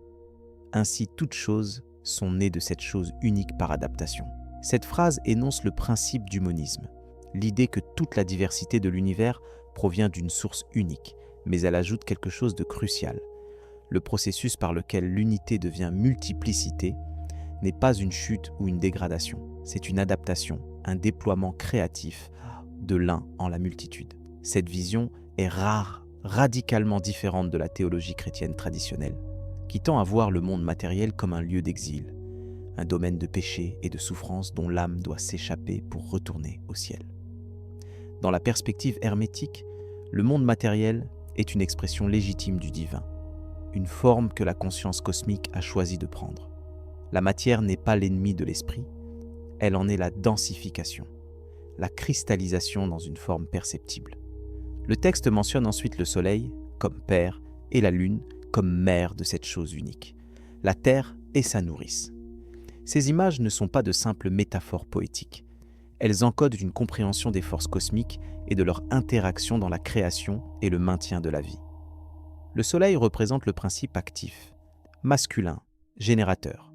ainsi toutes choses sont nées de cette chose unique par adaptation. Cette phrase énonce le principe du monisme, l'idée que toute la diversité de l'univers provient d'une source unique, mais elle ajoute quelque chose de crucial. Le processus par lequel l'unité devient multiplicité n'est pas une chute ou une dégradation, c'est une adaptation, un déploiement créatif de l'un en la multitude. Cette vision est rare, radicalement différente de la théologie chrétienne traditionnelle, qui tend à voir le monde matériel comme un lieu d'exil, un domaine de péché et de souffrance dont l'âme doit s'échapper pour retourner au ciel. Dans la perspective hermétique, le monde matériel est une expression légitime du divin, une forme que la conscience cosmique a choisi de prendre. La matière n'est pas l'ennemi de l'esprit, elle en est la densification, la cristallisation dans une forme perceptible. Le texte mentionne ensuite le soleil comme père et la lune comme mère de cette chose unique, la terre et sa nourrice. Ces images ne sont pas de simples métaphores poétiques. Elles encodent une compréhension des forces cosmiques et de leur interaction dans la création et le maintien de la vie. Le soleil représente le principe actif, masculin, générateur.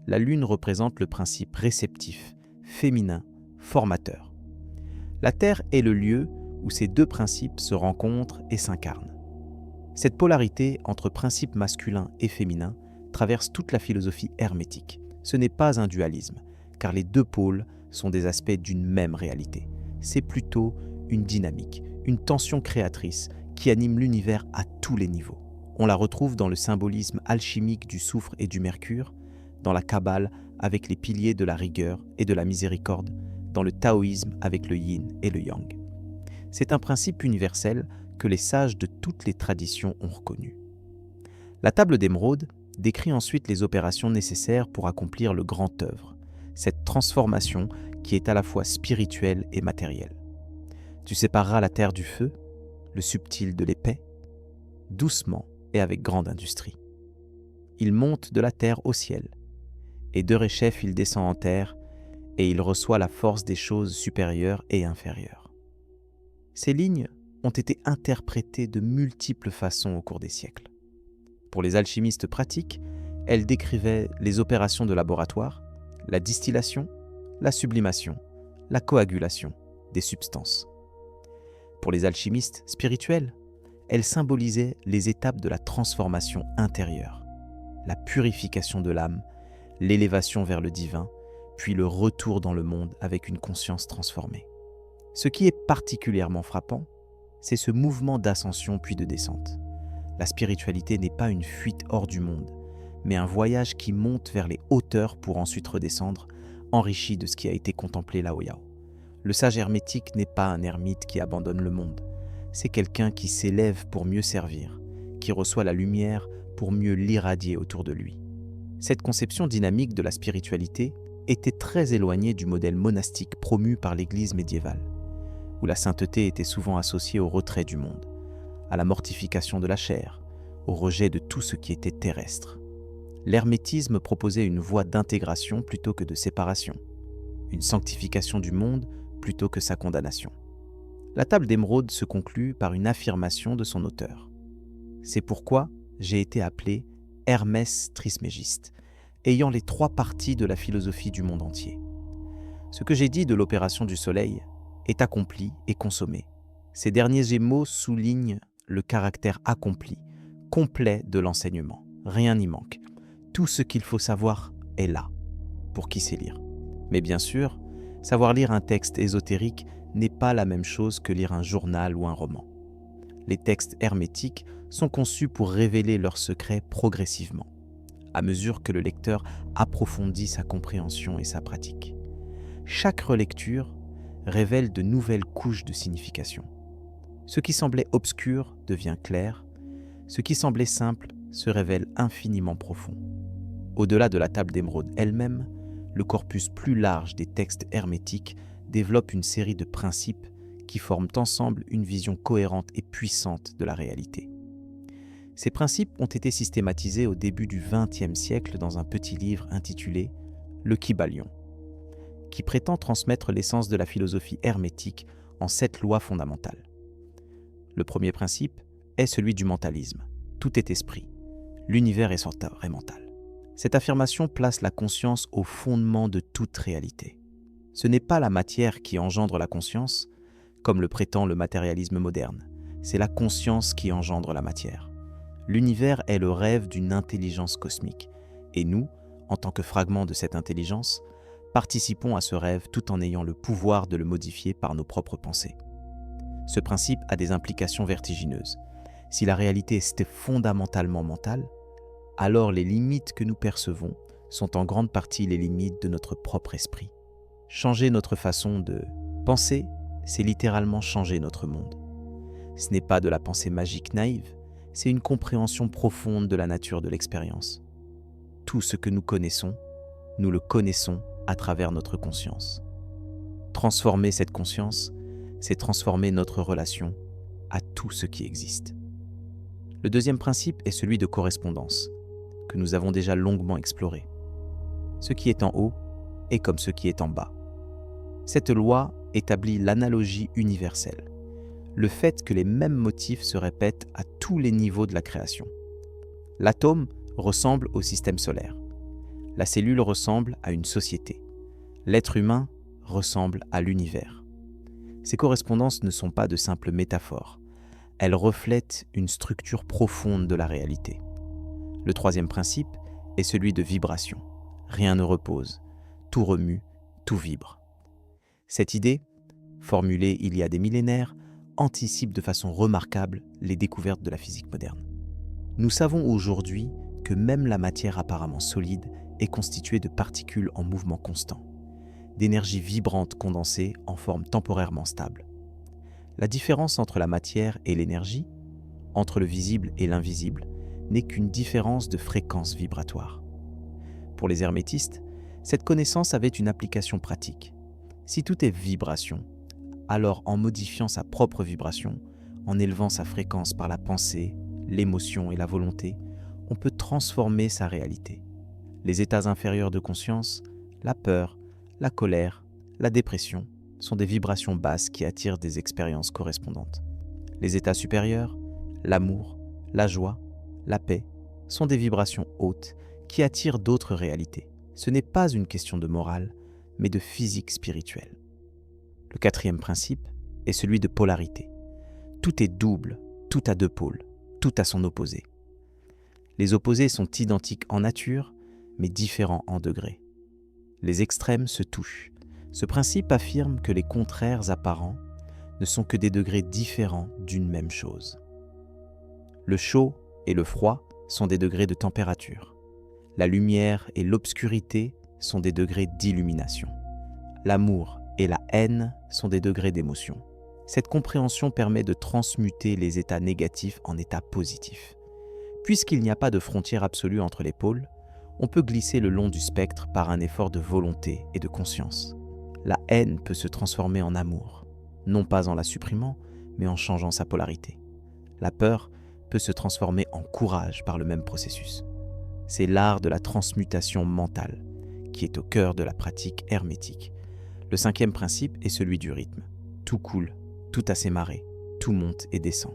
La lune représente le principe réceptif, féminin, formateur. La terre est le lieu où ces deux principes se rencontrent et s'incarnent. Cette polarité entre principes masculins et féminins traverse toute la philosophie hermétique. Ce n'est pas un dualisme, car les deux pôles sont des aspects d'une même réalité. C'est plutôt une dynamique, une tension créatrice qui anime l'univers à tous les niveaux. On la retrouve dans le symbolisme alchimique du soufre et du mercure, dans la Kabbale avec les piliers de la rigueur et de la miséricorde, dans le taoïsme avec le yin et le yang. C'est un principe universel que les sages de toutes les traditions ont reconnu. La table d'émeraude décrit ensuite les opérations nécessaires pour accomplir le grand œuvre, cette transformation qui est à la fois spirituelle et matérielle. Tu sépareras la terre du feu, le subtil de l'épais, doucement et avec grande industrie. Il monte de la terre au ciel, et de Réchef il descend en terre, et il reçoit la force des choses supérieures et inférieures. Ces lignes ont été interprétées de multiples façons au cours des siècles. Pour les alchimistes pratiques, elles décrivaient les opérations de laboratoire, la distillation, la sublimation, la coagulation des substances. Pour les alchimistes spirituels, elles symbolisaient les étapes de la transformation intérieure, la purification de l'âme, l'élévation vers le divin, puis le retour dans le monde avec une conscience transformée. Ce qui est particulièrement frappant, c'est ce mouvement d'ascension puis de descente. La spiritualité n'est pas une fuite hors du monde, mais un voyage qui monte vers les hauteurs pour ensuite redescendre, enrichi de ce qui a été contemplé là-haut. Le sage hermétique n'est pas un ermite qui abandonne le monde, c'est quelqu'un qui s'élève pour mieux servir, qui reçoit la lumière pour mieux l'irradier autour de lui. Cette conception dynamique de la spiritualité était très éloignée du modèle monastique promu par l'Église médiévale, où la sainteté était souvent associée au retrait du monde, à la mortification de la chair, au rejet de tout ce qui était terrestre. L'hermétisme proposait une voie d'intégration plutôt que de séparation, une sanctification du monde plutôt que sa condamnation. La table d'émeraude se conclut par une affirmation de son auteur. C'est pourquoi j'ai été appelé Hermès Trismégiste, ayant les 3 parties de la philosophie du monde entier. Ce que j'ai dit de l'opération du soleil est accompli et consommé. Ces derniers mots soulignent le caractère accompli, complet de l'enseignement. Rien n'y manque. Tout ce qu'il faut savoir est là, pour qui sait lire. Mais bien sûr, savoir lire un texte ésotérique n'est pas la même chose que lire un journal ou un roman. Les textes hermétiques sont conçus pour révéler leurs secrets progressivement, à mesure que le lecteur approfondit sa compréhension et sa pratique. Chaque relecture révèle de nouvelles couches de signification. Ce qui semblait obscur devient clair, ce qui semblait simple se révèle infiniment profond. Au-delà de la table d'émeraude elle-même, le corpus plus large des textes hermétiques développe une série de principes qui forment ensemble une vision cohérente et puissante de la réalité. Ces principes ont été systématisés au début du XXe siècle dans un petit livre intitulé « Le Kybalion », qui prétend transmettre l'essence de la philosophie hermétique en 7 lois fondamentales. Le premier principe est celui du mentalisme. Tout est esprit. L'univers est senteur et mental. Cette affirmation place la conscience au fondement de toute réalité. Ce n'est pas la matière qui engendre la conscience, comme le prétend le matérialisme moderne. C'est la conscience qui engendre la matière. L'univers est le rêve d'une intelligence cosmique, et nous, en tant que fragments de cette intelligence, participons à ce rêve tout en ayant le pouvoir de le modifier par nos propres pensées. Ce principe a des implications vertigineuses. Si la réalité est fondamentalement mentale, alors les limites que nous percevons sont en grande partie les limites de notre propre esprit. Changer notre façon de penser, c'est littéralement changer notre monde. Ce n'est pas de la pensée magique naïve, c'est une compréhension profonde de la nature de l'expérience. Tout ce que nous connaissons, nous le connaissons à travers notre conscience. Transformer cette conscience, c'est transformer notre relation à tout ce qui existe. Le deuxième principe est celui de correspondance, que nous avons déjà longuement exploré. Ce qui est en haut est comme ce qui est en bas. Cette loi établit l'analogie universelle, le fait que les mêmes motifs se répètent à tous les niveaux de la création. L'atome ressemble au système solaire. La cellule ressemble à une société. L'être humain ressemble à l'univers. Ces correspondances ne sont pas de simples métaphores. Elles reflètent une structure profonde de la réalité. Le troisième principe est celui de vibration. Rien ne repose. Tout remue, tout vibre. Cette idée, formulée il y a des millénaires, anticipe de façon remarquable les découvertes de la physique moderne. Nous savons aujourd'hui que même la matière apparemment solide est constituée de particules en mouvement constant, d'énergie vibrante condensée en forme temporairement stable. La différence entre la matière et l'énergie, entre le visible et l'invisible, n'est qu'une différence de fréquence vibratoire. Pour les hermétistes, cette connaissance avait une application pratique. Si tout est vibration, alors en modifiant sa propre vibration, en élevant sa fréquence par la pensée, l'émotion et la volonté, on peut transformer sa réalité. Les états inférieurs de conscience, la peur, la colère, la dépression, sont des vibrations basses qui attirent des expériences correspondantes. Les états supérieurs, l'amour, la joie, la paix, sont des vibrations hautes qui attirent d'autres réalités. Ce n'est pas une question de morale, mais de physique spirituelle. Le quatrième principe est celui de polarité. Tout est double, tout a 2 pôles, tout a son opposé. Les opposés sont identiques en nature, mais différents en degrés. Les extrêmes se touchent. Ce principe affirme que les contraires apparents ne sont que des degrés différents d'une même chose. Le chaud et le froid sont des degrés de température. La lumière et l'obscurité sont des degrés d'illumination. L'amour et la haine sont des degrés d'émotion. Cette compréhension permet de transmuter les états négatifs en états positifs. Puisqu'il n'y a pas de frontière absolue entre les pôles, on peut glisser le long du spectre par un effort de volonté et de conscience. La haine peut se transformer en amour, non pas en la supprimant, mais en changeant sa polarité. La peur peut se transformer en courage par le même processus. C'est l'art de la transmutation mentale qui est au cœur de la pratique hermétique. Le cinquième principe est celui du rythme. Tout coule, tout a ses marées, tout monte et descend.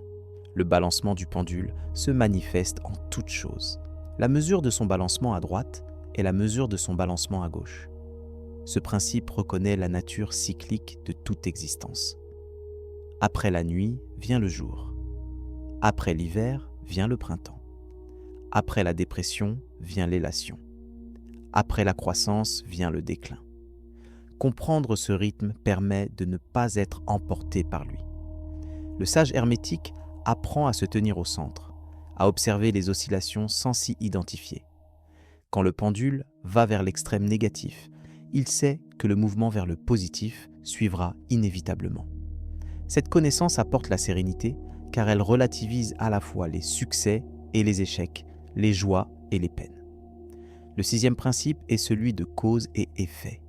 Le balancement du pendule se manifeste en toutes choses. La mesure de son balancement à droite est la mesure de son balancement à gauche. Ce principe reconnaît la nature cyclique de toute existence. Après la nuit vient le jour. Après l'hiver vient le printemps. Après la dépression vient l'élation. Après la croissance vient le déclin. Comprendre ce rythme permet de ne pas être emporté par lui. Le sage hermétique apprend à se tenir au centre, à observer les oscillations sans s'y identifier. Quand le pendule va vers l'extrême négatif, il sait que le mouvement vers le positif suivra inévitablement. Cette connaissance apporte la sérénité car elle relativise à la fois les succès et les échecs, les joies et les peines. Le sixième principe est celui de cause et effet.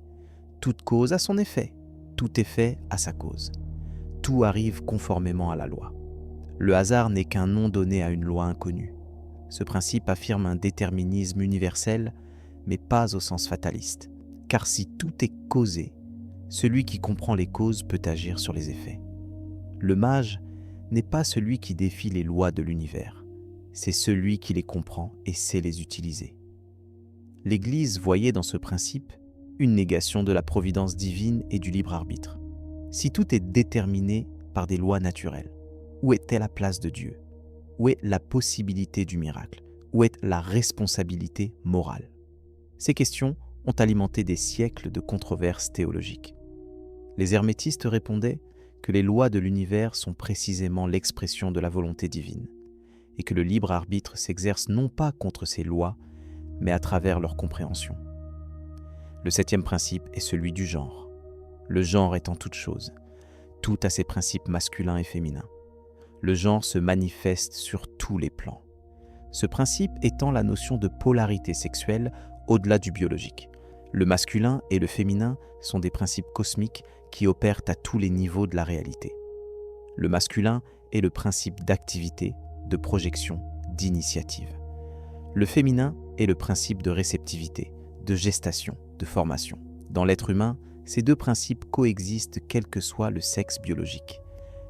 Toute cause a son effet, tout effet a sa cause. Tout arrive conformément à la loi. Le hasard n'est qu'un nom donné à une loi inconnue. Ce principe affirme un déterminisme universel, mais pas au sens fataliste. Car si tout est causé, celui qui comprend les causes peut agir sur les effets. Le mage n'est pas celui qui défie les lois de l'univers, c'est celui qui les comprend et sait les utiliser. L'Église voyait dans ce principe une négation de la providence divine et du libre arbitre. Si tout est déterminé par des lois naturelles, où était la place de Dieu? Où est la possibilité du miracle? Où est la responsabilité morale? Ces questions ont alimenté des siècles de controverses théologiques. Les hermétistes répondaient que les lois de l'univers sont précisément l'expression de la volonté divine, et que le libre arbitre s'exerce non pas contre ces lois, mais à travers leur compréhension. Le septième principe est celui du genre. Le genre est en toute chose. Tout a ses principes masculins et féminins. Le genre se manifeste sur tous les plans. Ce principe étend la notion de polarité sexuelle au-delà du biologique. Le masculin et le féminin sont des principes cosmiques qui opèrent à tous les niveaux de la réalité. Le masculin est le principe d'activité, de projection, d'initiative. Le féminin est le principe de réceptivité, de gestation, de formation. Dans l'être humain, ces deux principes coexistent quel que soit le sexe biologique.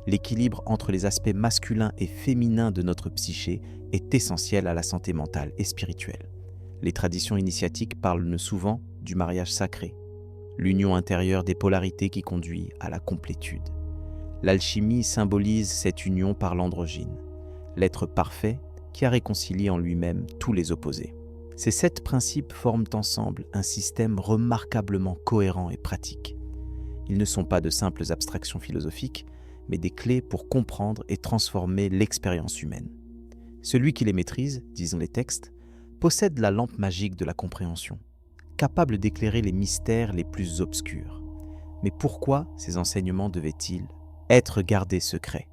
L'équilibre entre les aspects masculins et féminins de notre psyché est essentiel à la santé mentale et spirituelle. Les traditions initiatiques parlent souvent du mariage sacré, l'union intérieure des polarités qui conduit à la complétude. L'alchimie symbolise cette union par l'androgyne, l'être parfait qui a réconcilié en lui-même tous les opposés. Ces 7 principes forment ensemble un système remarquablement cohérent et pratique. Ils ne sont pas de simples abstractions philosophiques, mais des clés pour comprendre et transformer l'expérience humaine. Celui qui les maîtrise, disent les textes, possède la lampe magique de la compréhension, capable d'éclairer les mystères les plus obscurs. Mais pourquoi ces enseignements devaient-ils être gardés secrets?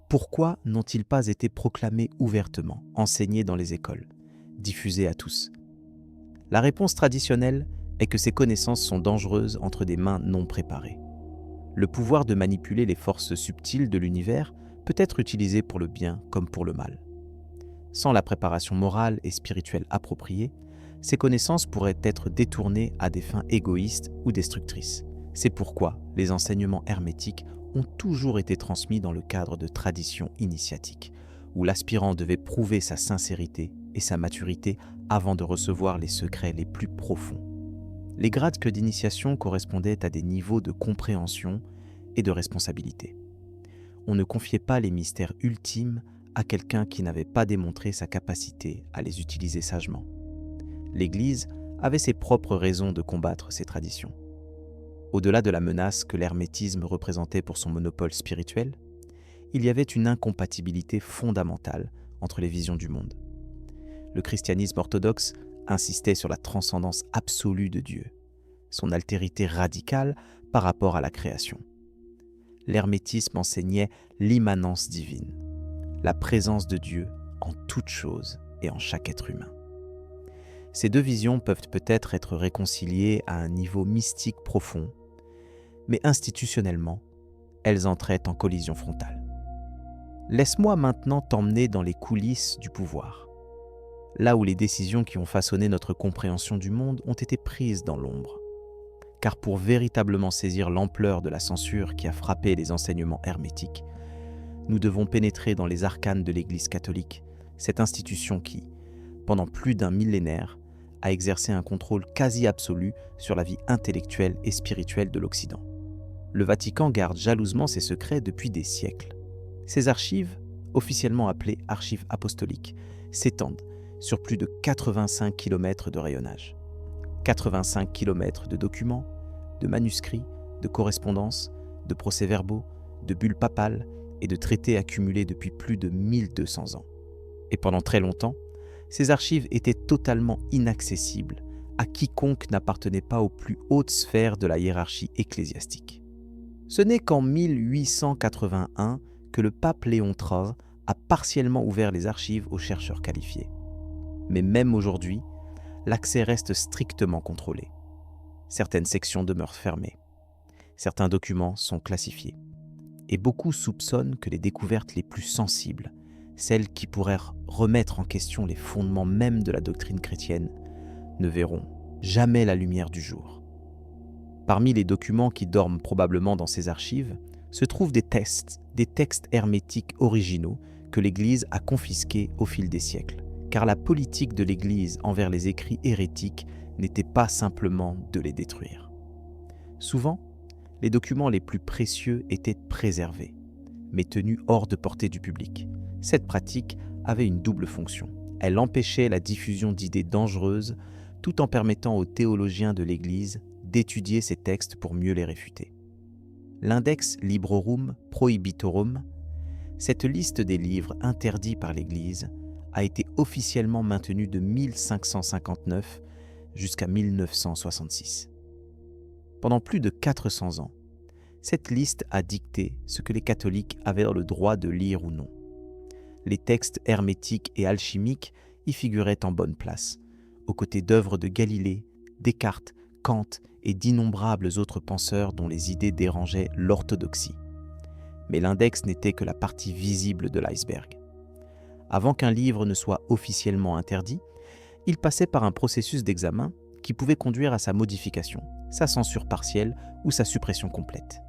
Pourquoi n'ont-ils pas été proclamés ouvertement, enseignés dans les écoles, diffusés à tous? La réponse traditionnelle est que ces connaissances sont dangereuses entre des mains non préparées. Le pouvoir de manipuler les forces subtiles de l'univers peut être utilisé pour le bien comme pour le mal. Sans la préparation morale et spirituelle appropriée, ces connaissances pourraient être détournées à des fins égoïstes ou destructrices. C'est pourquoi les enseignements hermétiques ont toujours été transmis dans le cadre de traditions initiatiques, où l'aspirant devait prouver sa sincérité et sa maturité avant de recevoir les secrets les plus profonds. Les grades d'initiation correspondaient à des niveaux de compréhension et de responsabilité. On ne confiait pas les mystères ultimes à quelqu'un qui n'avait pas démontré sa capacité à les utiliser sagement. L'Église avait ses propres raisons de combattre ces traditions. Au-delà de la menace que l'hermétisme représentait pour son monopole spirituel, il y avait une incompatibilité fondamentale entre les visions du monde. Le christianisme orthodoxe insistait sur la transcendance absolue de Dieu, son altérité radicale par rapport à la création. L'hermétisme enseignait l'immanence divine, la présence de Dieu en toute chose et en chaque être humain. Ces deux visions peuvent peut-être être réconciliées à un niveau mystique profond, mais institutionnellement, elles entraient en collision frontale. Laisse-moi maintenant t'emmener dans les coulisses du pouvoir, là où les décisions qui ont façonné notre compréhension du monde ont été prises dans l'ombre. car pour véritablement saisir l'ampleur de la censure qui a frappé les enseignements hermétiques, nous devons pénétrer dans les arcanes de l'Église catholique, cette institution qui, pendant plus d'un millénaire, a exercé un contrôle quasi absolu sur la vie intellectuelle et spirituelle de l'Occident. Le Vatican garde jalousement ses secrets depuis des siècles. Ces archives, officiellement appelées archives apostoliques, s'étendent sur plus de 85 km de rayonnage. 85 km de documents, de manuscrits, de correspondances, de procès-verbaux, de bulles papales et de traités accumulés depuis plus de 1200 ans. Et pendant très longtemps, ces archives étaient totalement inaccessibles à quiconque n'appartenait pas aux plus hautes sphères de la hiérarchie ecclésiastique. Ce n'est qu'en 1881 que le pape Léon XIII a partiellement ouvert les archives aux chercheurs qualifiés. Mais même aujourd'hui, l'accès reste strictement contrôlé. Certaines sections demeurent fermées. Certains documents sont classifiés. Et beaucoup soupçonnent que les découvertes les plus sensibles, celles qui pourraient remettre en question les fondements même de la doctrine chrétienne, ne verront jamais la lumière du jour. Parmi les documents qui dorment probablement dans ces archives, se trouvent des textes hermétiques originaux que l'Église a confisqués au fil des siècles. Car la politique de l'Église envers les écrits hérétiques n'était pas simplement de les détruire. Souvent, les documents les plus précieux étaient préservés, mais tenus hors de portée du public. Cette pratique avait une double fonction. Elle empêchait la diffusion d'idées dangereuses tout en permettant aux théologiens de l'Église d'étudier ces textes pour mieux les réfuter. L'Index Librorum Prohibitorum, cette liste des livres interdits par l'Église, a été officiellement maintenue de 1559 jusqu'à 1966. Pendant plus de 400 ans, cette liste a dicté ce que les catholiques avaient le droit de lire ou non. Les textes hermétiques et alchimiques y figuraient en bonne place, aux côtés d'œuvres de Galilée, Descartes, Kant et d'innombrables autres penseurs dont les idées dérangeaient l'orthodoxie. Mais l'index n'était que la partie visible de l'iceberg. Avant qu'un livre ne soit officiellement interdit, il passait par un processus d'examen qui pouvait conduire à sa modification, sa censure partielle ou sa suppression complète.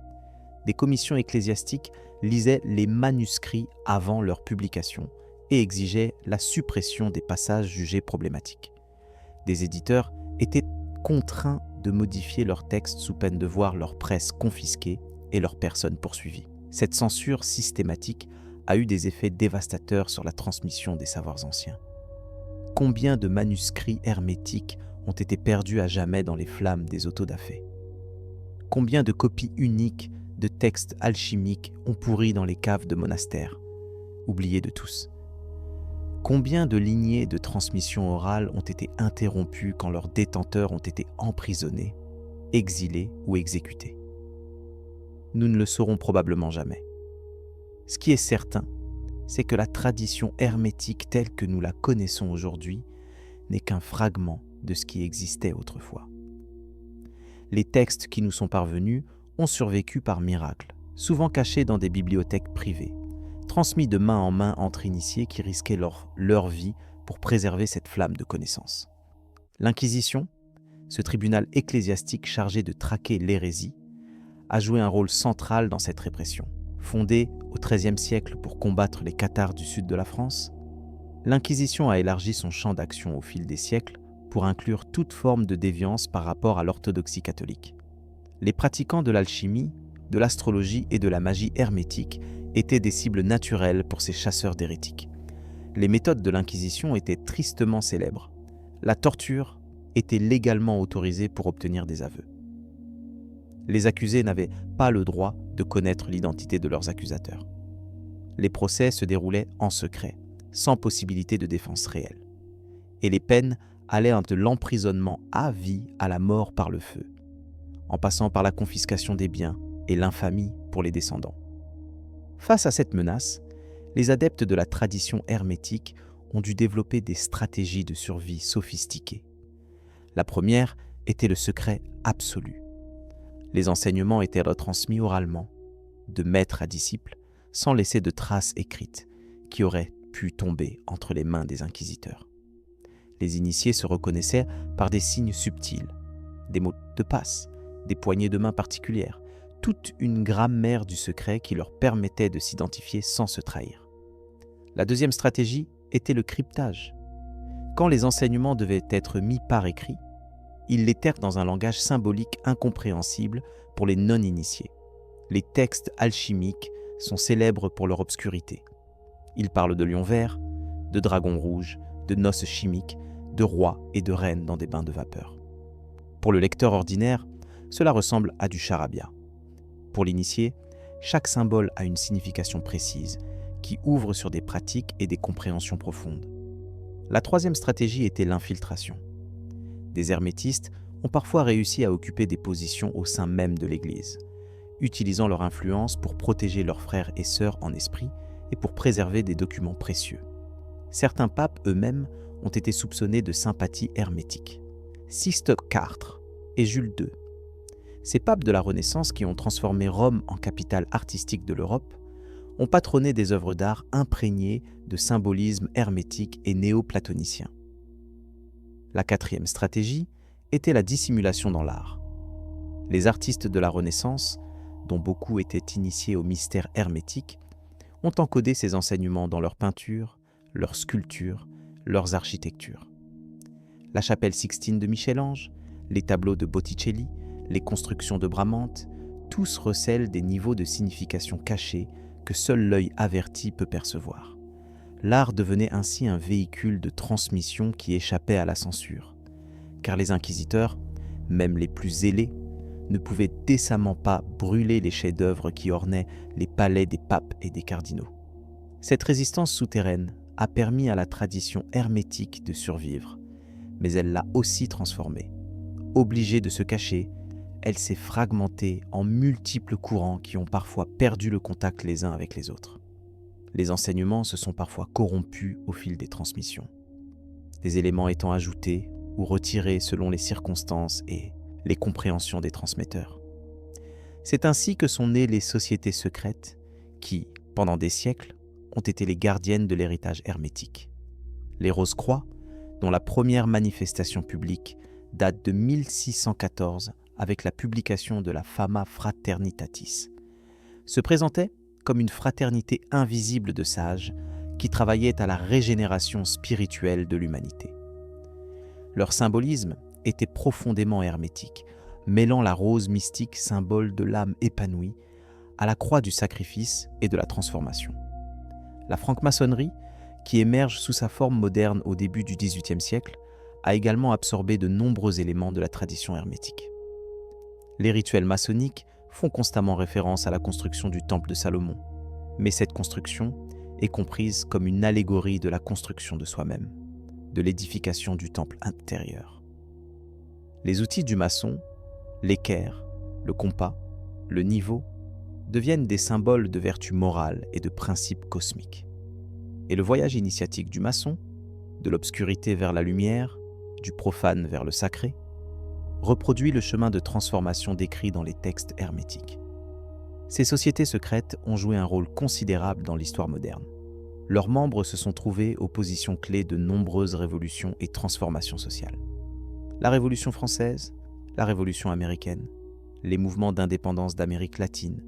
Des commissions ecclésiastiques lisaient les manuscrits avant leur publication et exigeaient la suppression des passages jugés problématiques. Des éditeurs étaient contraints de modifier leurs textes sous peine de voir leur presse confisquée et leurs personnes poursuivies. Cette censure systématique a eu des effets dévastateurs sur la transmission des savoirs anciens. Combien de manuscrits hermétiques ont été perdus à jamais dans les flammes des autodafés? Combien de copies uniques de textes alchimiques ont pourri dans les caves de monastères, oubliés de tous? Combien de lignées de transmission orale ont été interrompues quand leurs détenteurs ont été emprisonnés, exilés ou exécutés? Nous ne le saurons probablement jamais. Ce qui est certain, c'est que la tradition hermétique telle que nous la connaissons aujourd'hui n'est qu'un fragment de ce qui existait autrefois. Les textes qui nous sont parvenus ont survécu par miracle, souvent cachés dans des bibliothèques privées, transmis de main en main entre initiés qui risquaient leur vie pour préserver cette flamme de connaissance. L'Inquisition, ce tribunal ecclésiastique chargé de traquer l'hérésie, a joué un rôle central dans cette répression. Fondée au XIIIe siècle pour combattre les cathares du sud de la France, l'Inquisition a élargi son champ d'action au fil des siècles pour inclure toute forme de déviance par rapport à l'orthodoxie catholique. Les pratiquants de l'alchimie, de l'astrologie et de la magie hermétique étaient des cibles naturelles pour ces chasseurs d'hérétiques. Les méthodes de l'Inquisition étaient tristement célèbres. La torture était légalement autorisée pour obtenir des aveux. Les accusés n'avaient pas le droit de connaître l'identité de leurs accusateurs. Les procès se déroulaient en secret, sans possibilité de défense réelle. Et les peines allaient de l'emprisonnement à vie à la mort par le feu, en passant par la confiscation des biens et l'infamie pour les descendants. Face à cette menace, les adeptes de la tradition hermétique ont dû développer des stratégies de survie sophistiquées. La première était le secret absolu. Les enseignements étaient retransmis oralement, de maître à disciple, sans laisser de traces écrites qui auraient pu tomber entre les mains des inquisiteurs. Les initiés se reconnaissaient par des signes subtils, des mots de passe, des poignées de main particulières, toute une grammaire du secret qui leur permettait de s'identifier sans se trahir. La deuxième stratégie était le cryptage. Quand les enseignements devaient être mis par écrit, ils les terrent dans un langage symbolique incompréhensible pour les non-initiés. Les textes alchimiques sont célèbres pour leur obscurité. Ils parlent de lions verts, de dragons rouges, de noces chimiques, de rois et de reines dans des bains de vapeur. Pour le lecteur ordinaire, cela ressemble à du charabia. Pour l'initié, chaque symbole a une signification précise qui ouvre sur des pratiques et des compréhensions profondes. La troisième stratégie était l'infiltration. Des hermétistes ont parfois réussi à occuper des positions au sein même de l'Église, utilisant leur influence pour protéger leurs frères et sœurs en esprit et pour préserver des documents précieux. Certains papes eux-mêmes ont été soupçonnés de sympathie hermétique. Sixte IV et Jules II. Ces papes de la Renaissance qui ont transformé Rome en capitale artistique de l'Europe ont patronné des œuvres d'art imprégnées de symbolisme hermétique et néo-platonicien. La quatrième stratégie était la dissimulation dans l'art. Les artistes de la Renaissance, dont beaucoup étaient initiés au mystère hermétique, ont encodé ces enseignements dans leurs peintures, leurs sculptures, leurs architectures. La chapelle Sixtine de Michel-Ange, les tableaux de Botticelli, les constructions de Bramante, tous recèlent des niveaux de signification cachés que seul l'œil averti peut percevoir. L'art devenait ainsi un véhicule de transmission qui échappait à la censure, car les inquisiteurs, même les plus zélés, ne pouvaient décemment pas brûler les chefs-d'œuvre qui ornaient les palais des papes et des cardinaux. Cette résistance souterraine a permis à la tradition hermétique de survivre, mais elle l'a aussi transformée. Obligée de se cacher, elle s'est fragmentée en multiples courants qui ont parfois perdu le contact les uns avec les autres. Les enseignements se sont parfois corrompus au fil des transmissions, des éléments étant ajoutés ou retirés selon les circonstances et les compréhensions des transmetteurs. C'est ainsi que sont nées les sociétés secrètes qui, pendant des siècles, ont été les gardiennes de l'héritage hermétique. Les Rose-Croix, dont la première manifestation publique date de 1614 avec la publication de la Fama Fraternitatis, se présentaient comme une fraternité invisible de sages qui travaillaient à la régénération spirituelle de l'humanité. Leur symbolisme était profondément hermétique, mêlant la rose mystique, symbole de l'âme épanouie, à la croix du sacrifice et de la transformation. La franc-maçonnerie, qui émerge sous sa forme moderne au début du XVIIIe siècle, a également absorbé de nombreux éléments de la tradition hermétique. Les rituels maçonniques font constamment référence à la construction du temple de Salomon, mais cette construction est comprise comme une allégorie de la construction de soi-même, de l'édification du temple intérieur. Les outils du maçon, l'équerre, le compas, le niveau, deviennent des symboles de vertu morale et de principes cosmiques. Et le voyage initiatique du maçon, de l'obscurité vers la lumière, du profane vers le sacré, reproduit le chemin de transformation décrit dans les textes hermétiques. Ces sociétés secrètes ont joué un rôle considérable dans l'histoire moderne. Leurs membres se sont trouvés aux positions clés de nombreuses révolutions et transformations sociales. La Révolution française, la Révolution américaine, les mouvements d'indépendance d'Amérique latine,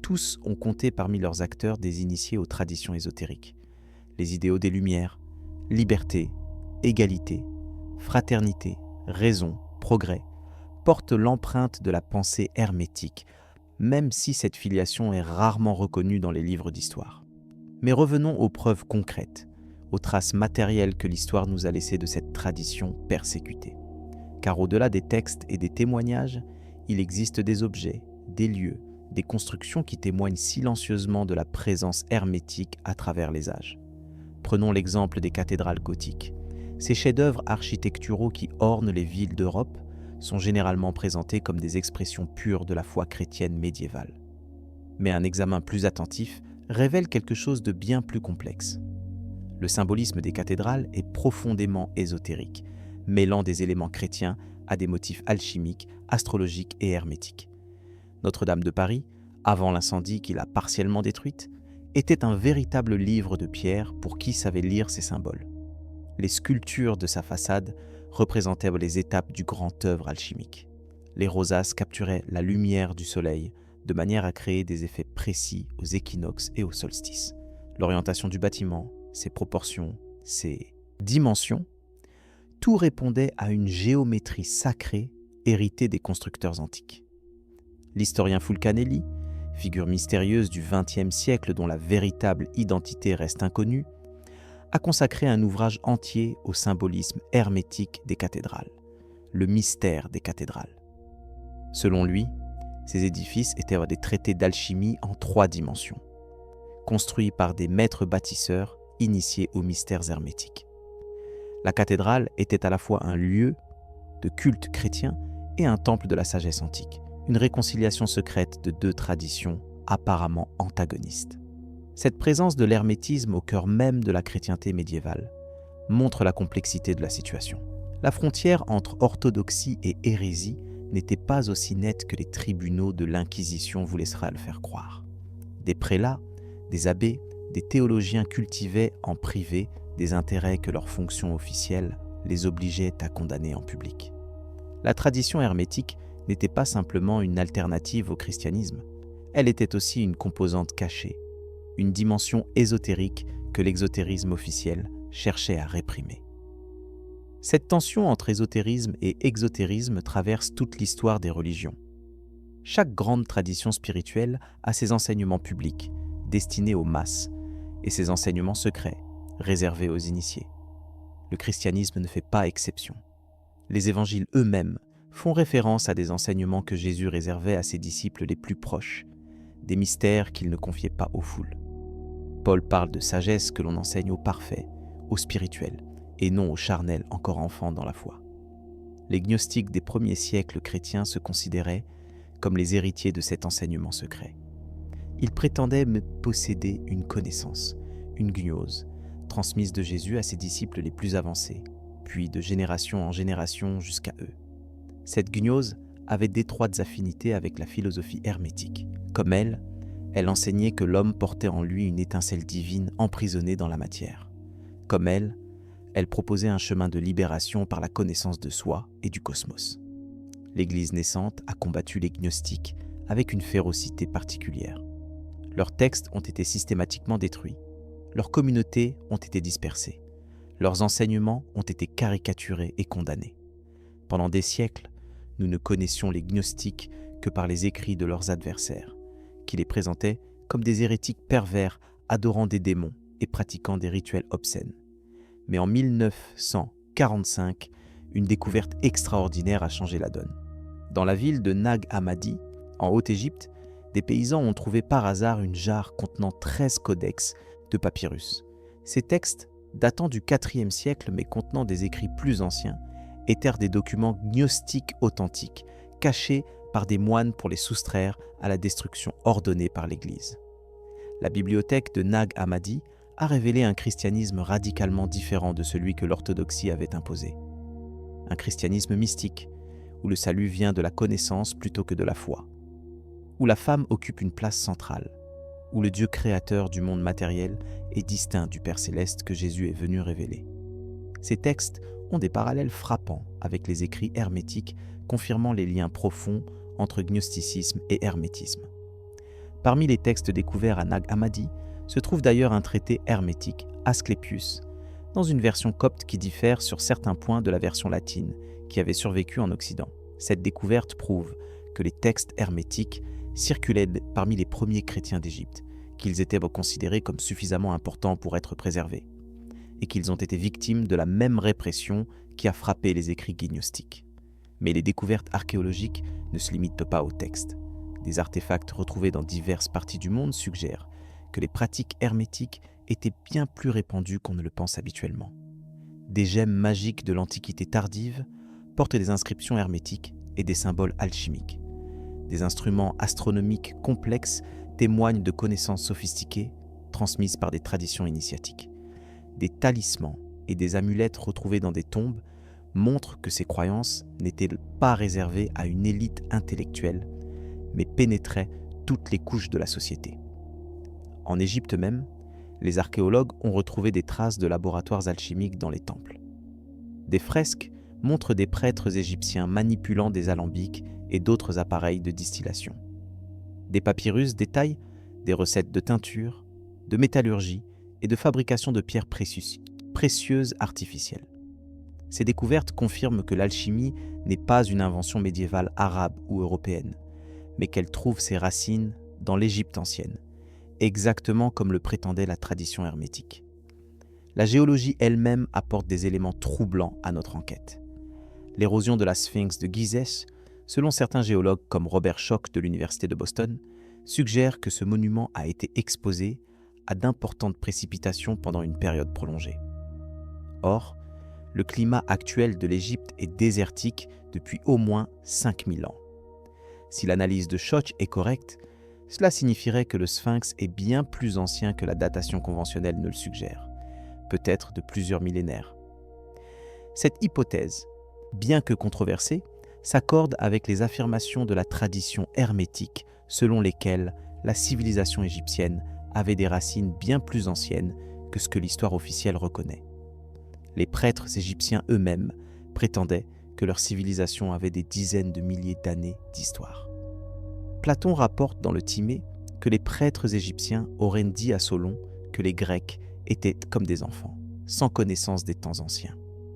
tous ont compté parmi leurs acteurs des initiés aux traditions ésotériques. Les idéaux des Lumières, liberté, égalité, fraternité, raison, progrès, portent l'empreinte de la pensée hermétique, même si cette filiation est rarement reconnue dans les livres d'histoire. Mais revenons aux preuves concrètes, aux traces matérielles que l'histoire nous a laissées de cette tradition persécutée. Car au-delà des textes et des témoignages, il existe des objets, des lieux, des constructions qui témoignent silencieusement de la présence hermétique à travers les âges. Prenons l'exemple des cathédrales gothiques. Ces chefs-d'œuvre architecturaux qui ornent les villes d'Europe sont généralement présentés comme des expressions pures de la foi chrétienne médiévale. Mais un examen plus attentif révèle quelque chose de bien plus complexe. Le symbolisme des cathédrales est profondément ésotérique, mêlant des éléments chrétiens à des motifs alchimiques, astrologiques et hermétiques. Notre-Dame de Paris, avant l'incendie qui l'a partiellement détruite, était un véritable livre de pierre pour qui savait lire ses symboles. Les sculptures de sa façade représentaient les étapes du grand œuvre alchimique. les rosaces capturaient la lumière du soleil de manière à créer des effets précis aux équinoxes et aux solstices. L'orientation du bâtiment, ses proportions, ses dimensions, tout répondait à une géométrie sacrée héritée des constructeurs antiques. L'historien Fulcanelli, figure mystérieuse du XXe siècle dont la véritable identité reste inconnue, a consacré un ouvrage entier au symbolisme hermétique des cathédrales, le mystère des cathédrales. Selon lui, ces édifices étaient des traités d'alchimie en 3 dimensions, construits par des maîtres bâtisseurs initiés aux mystères hermétiques. La cathédrale était à la fois un lieu de culte chrétien et un temple de la sagesse antique, une réconciliation secrète de 2 traditions apparemment antagonistes. Cette présence de l'hermétisme au cœur même de la chrétienté médiévale montre la complexité de la situation. La frontière entre orthodoxie et hérésie n'était pas aussi nette que les tribunaux de l'Inquisition vous laisseraient le faire croire. Des prélats, des abbés, des théologiens cultivaient en privé des intérêts que leur fonction officielle les obligeait à condamner en public. La tradition hermétique n'était pas simplement une alternative au christianisme, elle était aussi une composante cachée, une dimension ésotérique que l'exotérisme officiel cherchait à réprimer. Cette tension entre ésotérisme et exotérisme traverse toute l'histoire des religions. Chaque grande tradition spirituelle a ses enseignements publics, destinés aux masses, et ses enseignements secrets, réservés aux initiés. Le christianisme ne fait pas exception. Les évangiles eux-mêmes font référence à des enseignements que Jésus réservait à ses disciples les plus proches, des mystères qu'il ne confiait pas aux foules. Paul parle de sagesse que l'on enseigne aux parfaits, aux spirituels, et non aux charnels encore enfants dans la foi. Les gnostiques des premiers siècles chrétiens se considéraient comme les héritiers de cet enseignement secret. Ils prétendaient posséder une connaissance, une gnose, transmise de Jésus à ses disciples les plus avancés, puis de génération en génération jusqu'à eux. Cette gnose avait d'étroites affinités avec la philosophie hermétique. Comme elle enseignait que l'homme portait en lui une étincelle divine emprisonnée dans la matière. Comme elle proposait un chemin de libération par la connaissance de soi et du cosmos. L'Église naissante a combattu les gnostiques avec une férocité particulière. Leurs textes ont été systématiquement détruits, leurs communautés ont été dispersées, leurs enseignements ont été caricaturés et condamnés. Pendant des siècles, nous ne connaissions les gnostiques que par les écrits de leurs adversaires, qui les présentaient comme des hérétiques pervers adorant des démons et pratiquant des rituels obscènes. Mais en 1945, une découverte extraordinaire a changé la donne. Dans la ville de Nag Hammadi, en Haute-Égypte, des paysans ont trouvé par hasard une jarre contenant 13 codex de papyrus. Ces textes, datant du IVe siècle mais contenant des écrits plus anciens, étaient des documents gnostiques authentiques, cachés par des moines pour les soustraire à la destruction ordonnée par l'Église. La bibliothèque de Nag Hammadi a révélé un christianisme radicalement différent de celui que l'orthodoxie avait imposé. Un christianisme mystique, où le salut vient de la connaissance plutôt que de la foi, où la femme occupe une place centrale, où le Dieu créateur du monde matériel est distinct du Père céleste que Jésus est venu révéler. Ces textes ont des parallèles frappants avec les écrits hermétiques, confirmant les liens profonds entre gnosticisme et hermétisme. Parmi les textes découverts à Nag Hammadi se trouve d'ailleurs un traité hermétique, Asclepius, dans une version copte qui diffère sur certains points de la version latine qui avait survécu en Occident. Cette découverte prouve que les textes hermétiques circulaient parmi les premiers chrétiens d'Égypte, qu'ils étaient considérés comme suffisamment importants pour être préservés, et qu'ils ont été victimes de la même répression qui a frappé les écrits gnostiques. Mais les découvertes archéologiques ne se limitent pas aux textes. Des artefacts retrouvés dans diverses parties du monde suggèrent que les pratiques hermétiques étaient bien plus répandues qu'on ne le pense habituellement. Des gemmes magiques de l'Antiquité tardive portent des inscriptions hermétiques et des symboles alchimiques. Des instruments astronomiques complexes témoignent de connaissances sophistiquées transmises par des traditions initiatiques. Des talismans et des amulettes retrouvés dans des tombes montrent que ces croyances n'étaient pas réservées à une élite intellectuelle, mais pénétraient toutes les couches de la société. En Égypte même, les archéologues ont retrouvé des traces de laboratoires alchimiques dans les temples. Des fresques montrent des prêtres égyptiens manipulant des alambics et d'autres appareils de distillation. Des papyrus détaillent des recettes de teinture, de métallurgie et de fabrication de pierres précieuses artificielles. Ces découvertes confirment que l'alchimie n'est pas une invention médiévale arabe ou européenne, mais qu'elle trouve ses racines dans l'Égypte ancienne, exactement comme le prétendait la tradition hermétique. La géologie elle-même apporte des éléments troublants à notre enquête. L'érosion de la sphinx de Gizeh, selon certains géologues comme Robert Schoch de l'Université de Boston, suggère que ce monument a été exposé à d'importantes précipitations pendant une période prolongée. Or, le climat actuel de l'Égypte est désertique depuis au moins 5000 ans. Si l'analyse de Schoch est correcte, cela signifierait que le sphinx est bien plus ancien que la datation conventionnelle ne le suggère, peut-être de plusieurs millénaires. Cette hypothèse, bien que controversée, s'accorde avec les affirmations de la tradition hermétique selon lesquelles la civilisation égyptienne avait des racines bien plus anciennes que ce que l'histoire officielle reconnaît. Les prêtres égyptiens eux-mêmes prétendaient que leur civilisation avait des dizaines de milliers d'années d'histoire. Platon rapporte dans le Timée que les prêtres égyptiens auraient dit à Solon que les Grecs étaient comme des enfants, sans connaissance des temps anciens.